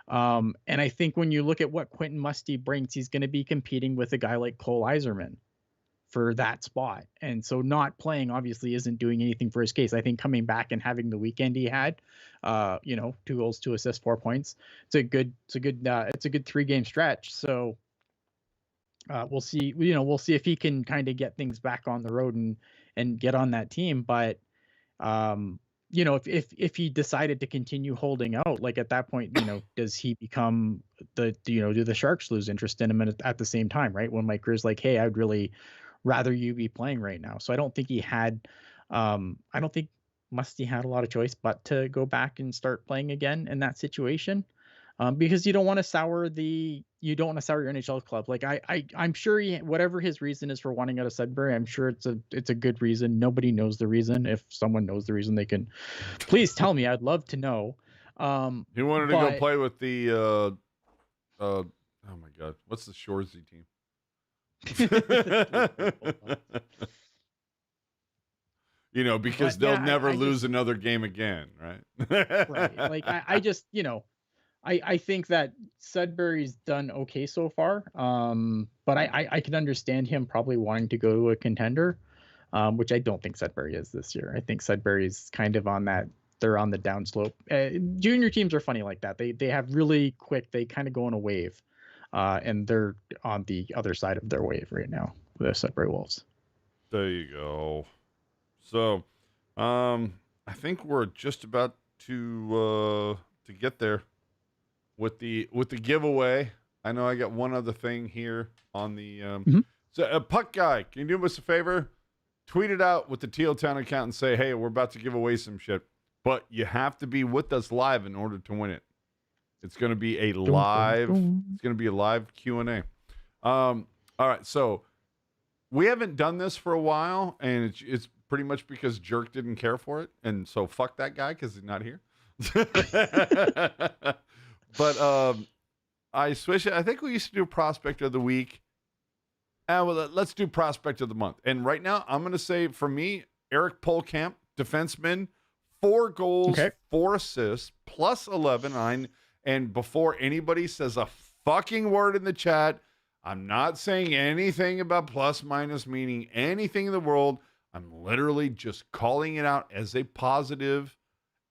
And I think when you look at what Quentin Musty brings, he's gonna be competing with a guy like Cole Iserman for that spot. And so not playing obviously isn't doing anything for his case. I think coming back and having the weekend he had, 2 goals, 2 assists, 4 points. It's a good 3-game stretch. So we'll see, we'll see if he can kind of get things back on the road and get on that team. But if he decided to continue holding out, like at that point, does he become do the Sharks lose interest in him at the same time, right? When Mike Greer's like, "Hey, I'd really rather you be playing right now." So I don't think he had, I don't think Musty had a lot of choice but to go back and start playing again in that situation. Because you don't want to sour your NHL club. Like I'm sure whatever his reason is for wanting out of Sudbury, I'm sure it's a good reason. Nobody knows the reason. If someone knows the reason, they can please tell me. I'd love to know. He wanted to go But play with the oh my god, what's the Shoresy team? You know, because but they'll yeah, never I lose just another game again, right? right. Like I just I think that Sudbury's done okay so far. But I can understand him probably wanting to go to a contender, which I don't think Sudbury is this year. I think Sudbury's kind of on that. They're on the downslope. Junior teams are funny like that. They have really quick. They kind of go in a wave, and they're on the other side of their wave right now. The Sudbury Wolves. There you go. So, I think we're just about to get there with the giveaway. I know I got one other thing here on the so Puck Guy, can you do us a favor? Tweet it out with the Teal Town account and say, hey, we're about to give away some shit, but you have to be with us live in order to win it. It's going to be a live. It's going to be a live Q&A. All right, so we haven't done this for a while, and it's pretty much because Jerk didn't care for it, and so fuck that guy because he's not here. But I switched it. I think we used to do Prospect of the Week. Well, let's do Prospect of the Month. And right now, I'm going to say, for me, Eric Polkamp, defenseman, 4 goals, 4 assists, plus 11. And before anybody says a fucking word in the chat, I'm not saying anything about plus minus meaning anything in the world. I'm literally just calling it out as a positive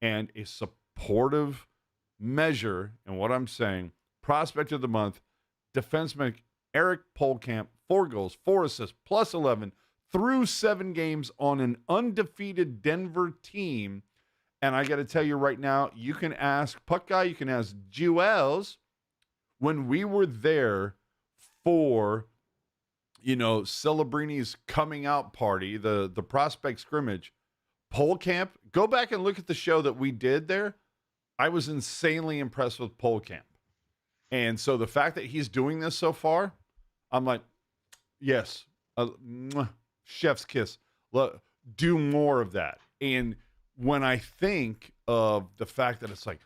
and a supportive measure. And what I'm saying, Prospect of the Month, defenseman Eric Polkamp, 4 goals, 4 assists, plus 11, through 7 games on an undefeated Denver team. And I got to tell you right now, you can ask Puck Guy, you can ask Jewels, when we were there for, Celebrini's coming out party, the prospect scrimmage, Polkamp, go back and look at the show that we did there. I was insanely impressed with Polkamp. And so the fact that he's doing this so far, I'm like, yes, chef's kiss. Do more of that. And when I think of the fact that it's like,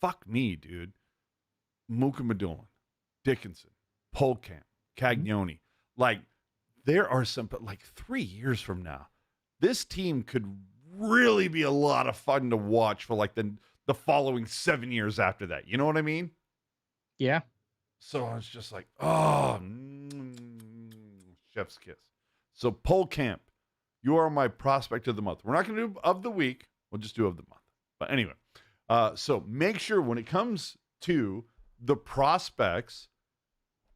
fuck me, dude, Mooka Madolin, Dickinson, Polkamp, Cagnoni, like there are some, but like 3 years from now, this team could really be a lot of fun to watch for like the following 7 years after that. You know what I mean? Yeah. So I was just like, oh, chef's kiss. So Polkamp, you are my prospect of the month. We're not going to do of the week. We'll just do of the month. But anyway, so make sure when it comes to the prospects,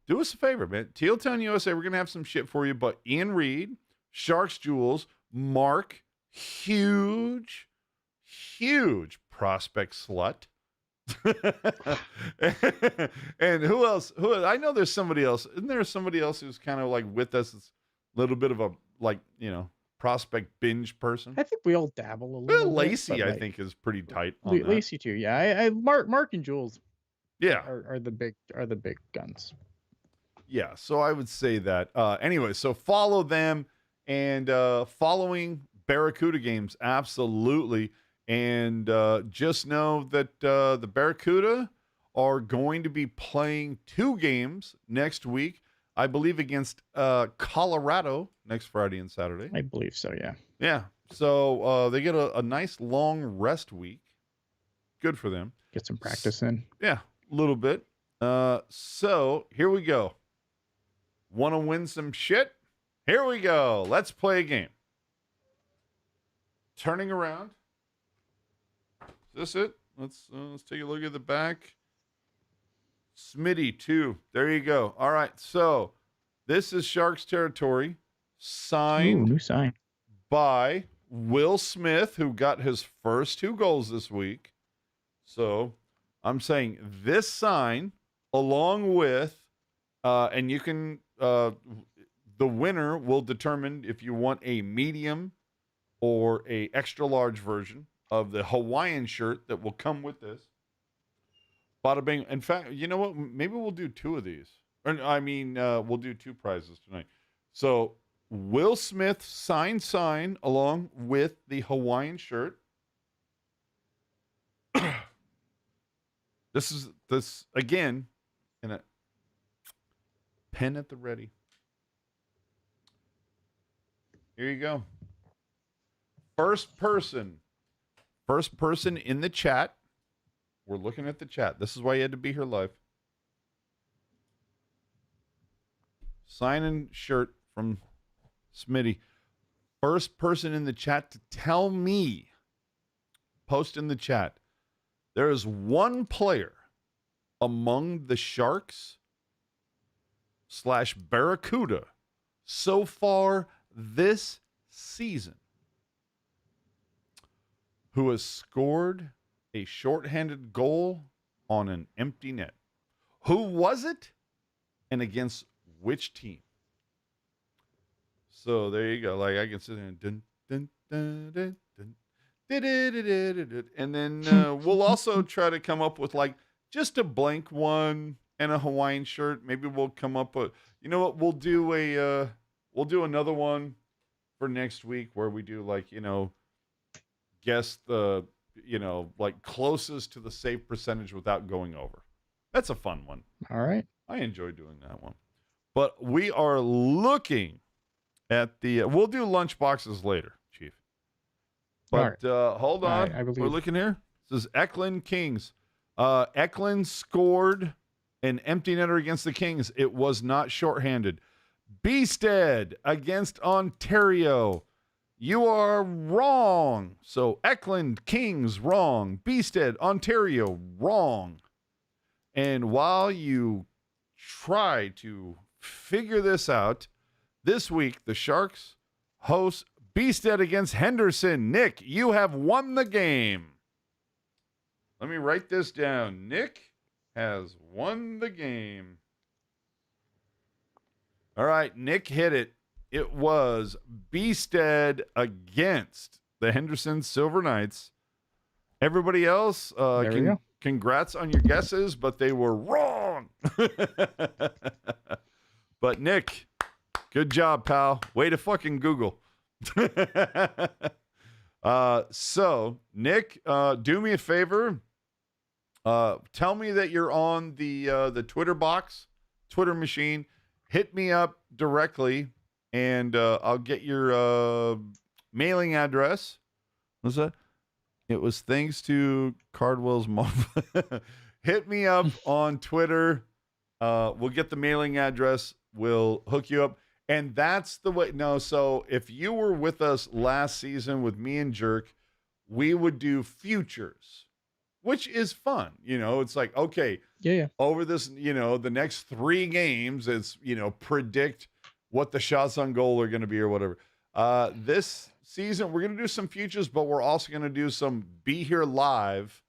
do us a favor, man. Teal Town USA, we're going to have some shit for you. But Ian Reed, Sharks Jules, Mark, huge prospect slut. And who else? I know there's somebody else. Isn't there somebody else who's kind of like with us? It's a little bit of a prospect binge person. I think we all dabble a little. Lacey, bit, I think, is pretty tight on that. Lacey too. Yeah, I Mark and Jules. Yeah, are the big guns. Yeah, so I would say that. Anyway, so follow them and following Barracuda games, absolutely. And just know that the Barracuda are going to be playing 2 games next week, I believe, against Colorado next Friday and Saturday. I believe so, yeah. Yeah, so they get a nice long rest week. Good for them. Get some practice in. Yeah, a little bit. So here we go. Want to win some shit? Here we go. Let's play a game. Turning around. Is this it? Let's take a look at the back. Smitty 2. There you go. All right. So this is Sharks territory. Signed. Ooh, new sign. By Will Smith, who got his first 2 goals this week. So I'm saying this sign, along with, and you can, the winner will determine if you want a medium or a extra large version of the Hawaiian shirt that will come with this. Bada bing. In fact, you know what? Maybe we'll do two of these. We'll do two prizes tonight. So Will Smith sign along with the Hawaiian shirt. This again, in a pen at the ready. Here you go. First person in the chat. We're looking at the chat. This is why you had to be here live. Sign-in shirt from Smitty. First person in the chat to tell me, post in the chat, there is one player among the Sharks / Barracuda so far this season who has scored a shorthanded goal on an empty net. Who was it? And against which team? So there you go. Like I can sit there and dun, dun, dun, dun, dun, dun, dun, dun, dun, dun. And then we'll also try to come up with like just a blank one and a Hawaiian shirt. Maybe we'll come up with, you know what? We'll do another one for next week where we do like, guess the, like closest to the save percentage without going over. That's a fun one. All right. I enjoy doing that one. But we are looking at we'll do lunch boxes later, Chief. But hold on. I believe. We're looking here. This is Eklund Kings. Eklund scored an empty netter against the Kings. It was not shorthanded. Beestead against Ontario. You are wrong. So Eklund Kings, wrong. Beestead, Ontario, wrong. And while you try to figure this out, this week the Sharks host Beestead against Henderson. Nick, you have won the game. Let me write this down. Nick has won the game. All right, Nick hit it. It was Beestead against the Henderson Silver Knights. Everybody else, congrats on your guesses, but they were wrong. But Nick, good job, pal. Way to fucking Google. So, Nick, do me a favor. Tell me that you're on the Twitter box, Twitter machine. Hit me up directly, and I'll get your mailing address. What's that? It was thanks to Cardwell's mom. Hit me up on Twitter. We'll get the mailing address. We'll hook you up. And that's the way. No, so if you were with us last season with me and Jerk, we would do futures, which is fun. It's like, okay, yeah. Over this, the next 3 games, it's, predict what the shots on goal are going to be or whatever. This season, we're going to do some futures, but we're also going to do some be here live.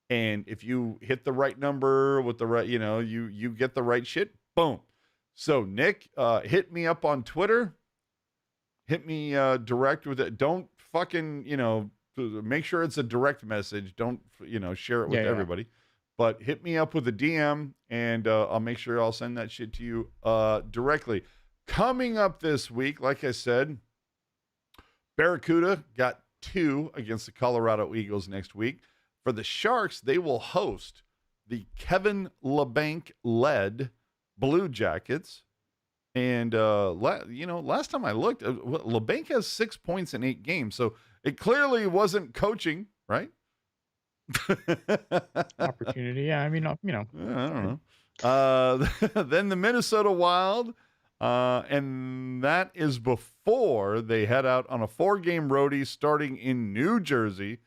And if you hit the right number with the right, you get the right shit, boom. So Nick, hit me up on Twitter. Hit me direct with it. Don't fucking, make sure it's a direct message. Don't, share it with everybody. But hit me up with a DM, and I'll make sure I'll send that shit to you directly. Coming up this week, like I said, Barracuda got 2 against the Colorado Eagles next week. For the Sharks, they will host the Kevin LeBanc-led Blue Jackets. And, last time I looked, LeBanc has 6 points in 8 games. So it clearly wasn't coaching, right? Opportunity. Yeah. I mean, I don't know. Then the Minnesota Wild. And that is before they head out on a 4-game roadie starting in New Jersey.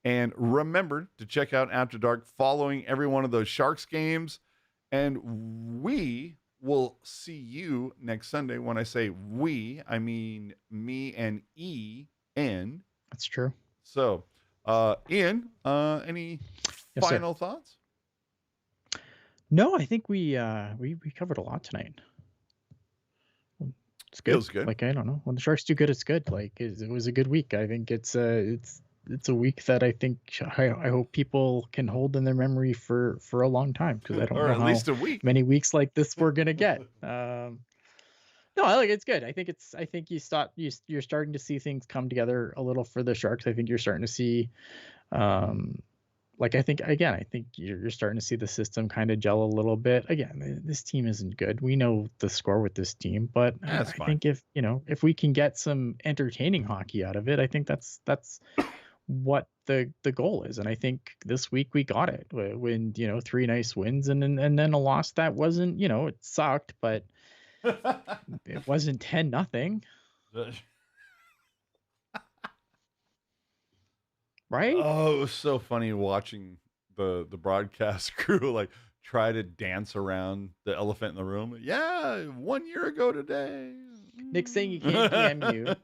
And remember to check out After Dark following every one of those Sharks games. And we will see you next Sunday. When I say we, I mean me and E-N. That's true. So, Ian, any final thoughts? No, I think we covered a lot tonight. It's good. Feels good. Like, I don't know. When the Sharks do good, it's good. Like, it was a good week. I think it's a week that I think I hope people can hold in their memory for a long time, because I don't Or know at how least a week. many weeks like this we're gonna get. No, I like it's good. I think you're starting to see things come together a little for the Sharks. I think you're starting to see, like, I think you're starting to see the system kind of gel a little bit. Again, this team isn't good. We know the score with this team, but That's I fine. think if we can get some entertaining hockey out of it, I think that's what the goal is. And I think this week we got it, when 3 nice wins and then a loss that wasn't, it sucked, but it wasn't 10-0, right? Oh, it was so funny watching the broadcast crew like try to dance around the elephant in the room. Yeah, 1 year ago today. Nick's saying he can't DM you,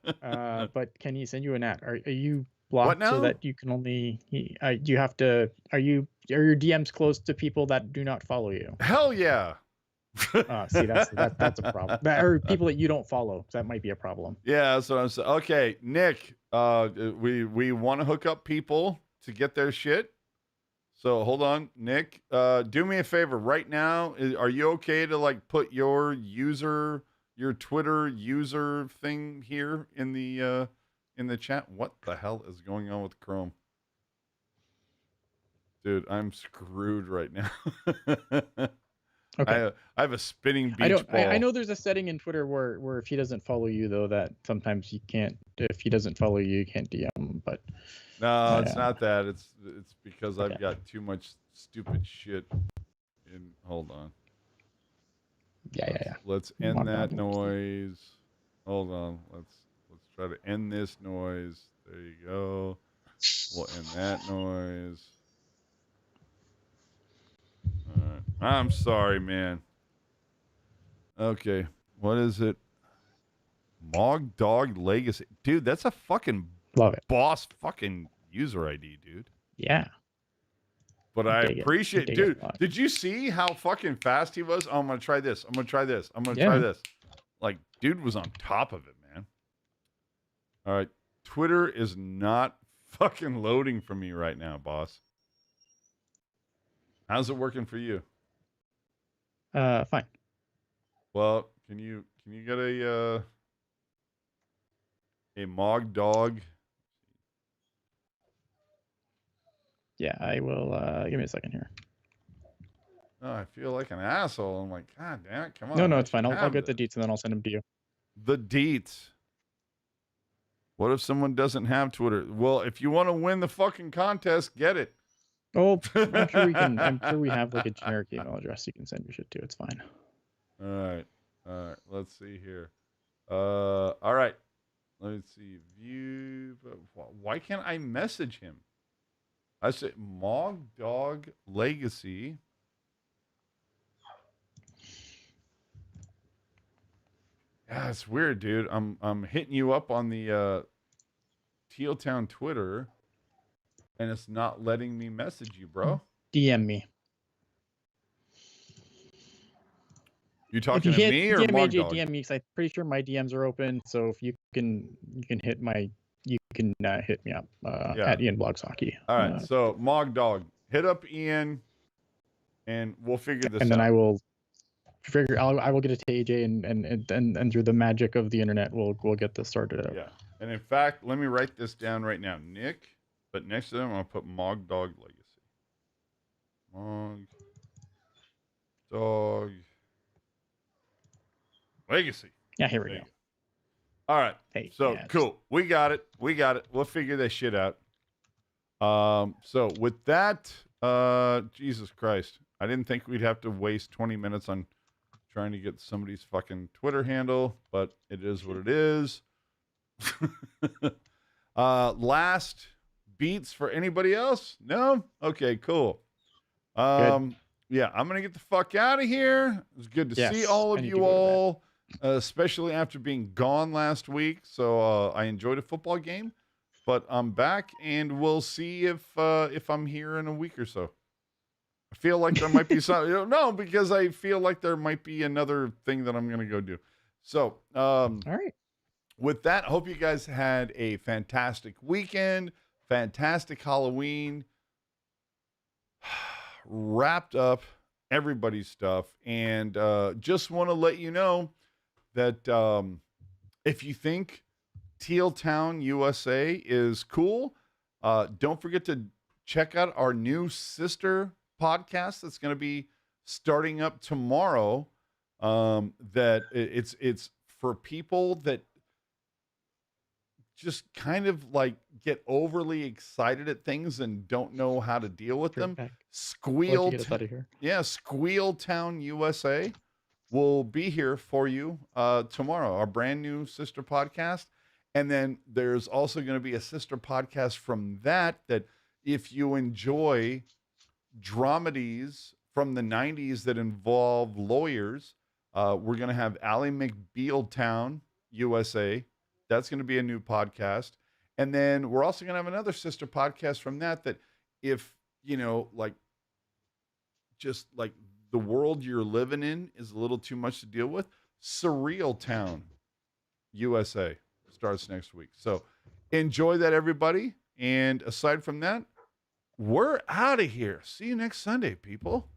but can he send you an ad? Are you blocked now? so that you can only? Do you have to? Are your DMs closed to people that do not follow you? Hell yeah. See, that's a problem. Or people that you don't follow. That might be a problem. Yeah, that's what I'm saying. Okay, Nick, we want to hook up people to get their shit. So hold on, Nick. Do me a favor right now. Are you okay to like put your Twitter user thing here in the chat? What the hell is going on with Chrome? Dude, I'm screwed right now. Okay. I have a spinning beach ball. I know there's a setting in Twitter where if he doesn't follow you, though, that sometimes you can't. If he doesn't follow you, you can't DM him. But no, it's not that. It's because Okay. I've got too much stupid shit. Hold on. Yeah. Let's end that noise. Hold on. Let's try to end this noise. There you go. We'll end that noise. All right. I'm sorry, man. Okay. What is it? Mog Dog Legacy. Dude, that's a fucking Love it. boss fucking user ID, dude. Yeah. But I appreciate, dude. it a lot. Did you see how fucking fast he was? Oh, I'm gonna try this. I'm gonna try this. I'm gonna Yeah. try this. Like, dude was on top of it, man. All right, Twitter is not fucking loading for me right now, boss. How's it working for you? Fine. Well, can you get a Mog Dog? Yeah, I will. Give me a second here. Oh, I feel like an asshole. I'm like, God damn it, come on. No, I it's fine. should I'll have get the this." deets and then I'll send them to you. The deets. What if someone doesn't have Twitter? Well, if you want to win the fucking contest, get it. Oh, I'm sure we can. I'm sure we have like a generic email address you can send your shit to. It's fine. All right. Let's see here. All right. Let's see. View. Why can't I message him? I say Mog Dog Legacy. Yeah, it's weird, dude. I'm hitting you up on the Teal Town Twitter, and it's not letting me message you, bro. DM me. You talking to me or DM Mog AJ, Dog? DM me, because I'm pretty sure my DMs are open. So if you can hit hit me up at Ian Blogs Hockey. All right. So Mog Dog, hit up Ian, and we'll figure this out. And then I will get it to AJ, and through the magic of the internet, we'll get this sorted out. Yeah. And in fact, let me write this down right now, Nick. But next to them, I'll put Mog Dog Legacy. Mog Dog Legacy. Yeah, here we go. All right. Hey, So yeah, cool. We got it. We'll figure this shit out. So with that, Jesus Christ, I didn't think we'd have to waste 20 minutes on trying to get somebody's fucking Twitter handle, but it is what it is. Last beats for anybody else? No? Okay, cool. Good. Yeah, I'm gonna get the fuck out of here. It was good to see all of you all, especially after being gone last week. So I enjoyed a football game, but I'm back, and we'll see if I'm here in a week or so. I feel like there might be some, no, because I feel like there might be another thing that I'm gonna go do. So, All right. with that, I hope you guys had a fantastic weekend, fantastic Halloween, wrapped up everybody's stuff, and just want to let you know that if you think Teal Town, USA is cool, don't forget to check out our new sister podcast that's going to be starting up tomorrow. It's for people that just kind of like get overly excited at things and don't know how to deal with Bring it them. back. Why'd Squeal, you get us out of here? Squeal Town USA will be here for you tomorrow, our brand new sister podcast. And then there's also going to be a sister podcast from that if you enjoy dramedies from the 90s that involve lawyers, we're going to have Ally McBealtown USA. That's going to be a new podcast. And then we're also going to have another sister podcast from that if, like, just like the world you're living in is a little too much to deal with, Surreal Town USA starts next week. So enjoy that, everybody. And aside from that, we're out of here. See you next Sunday, people.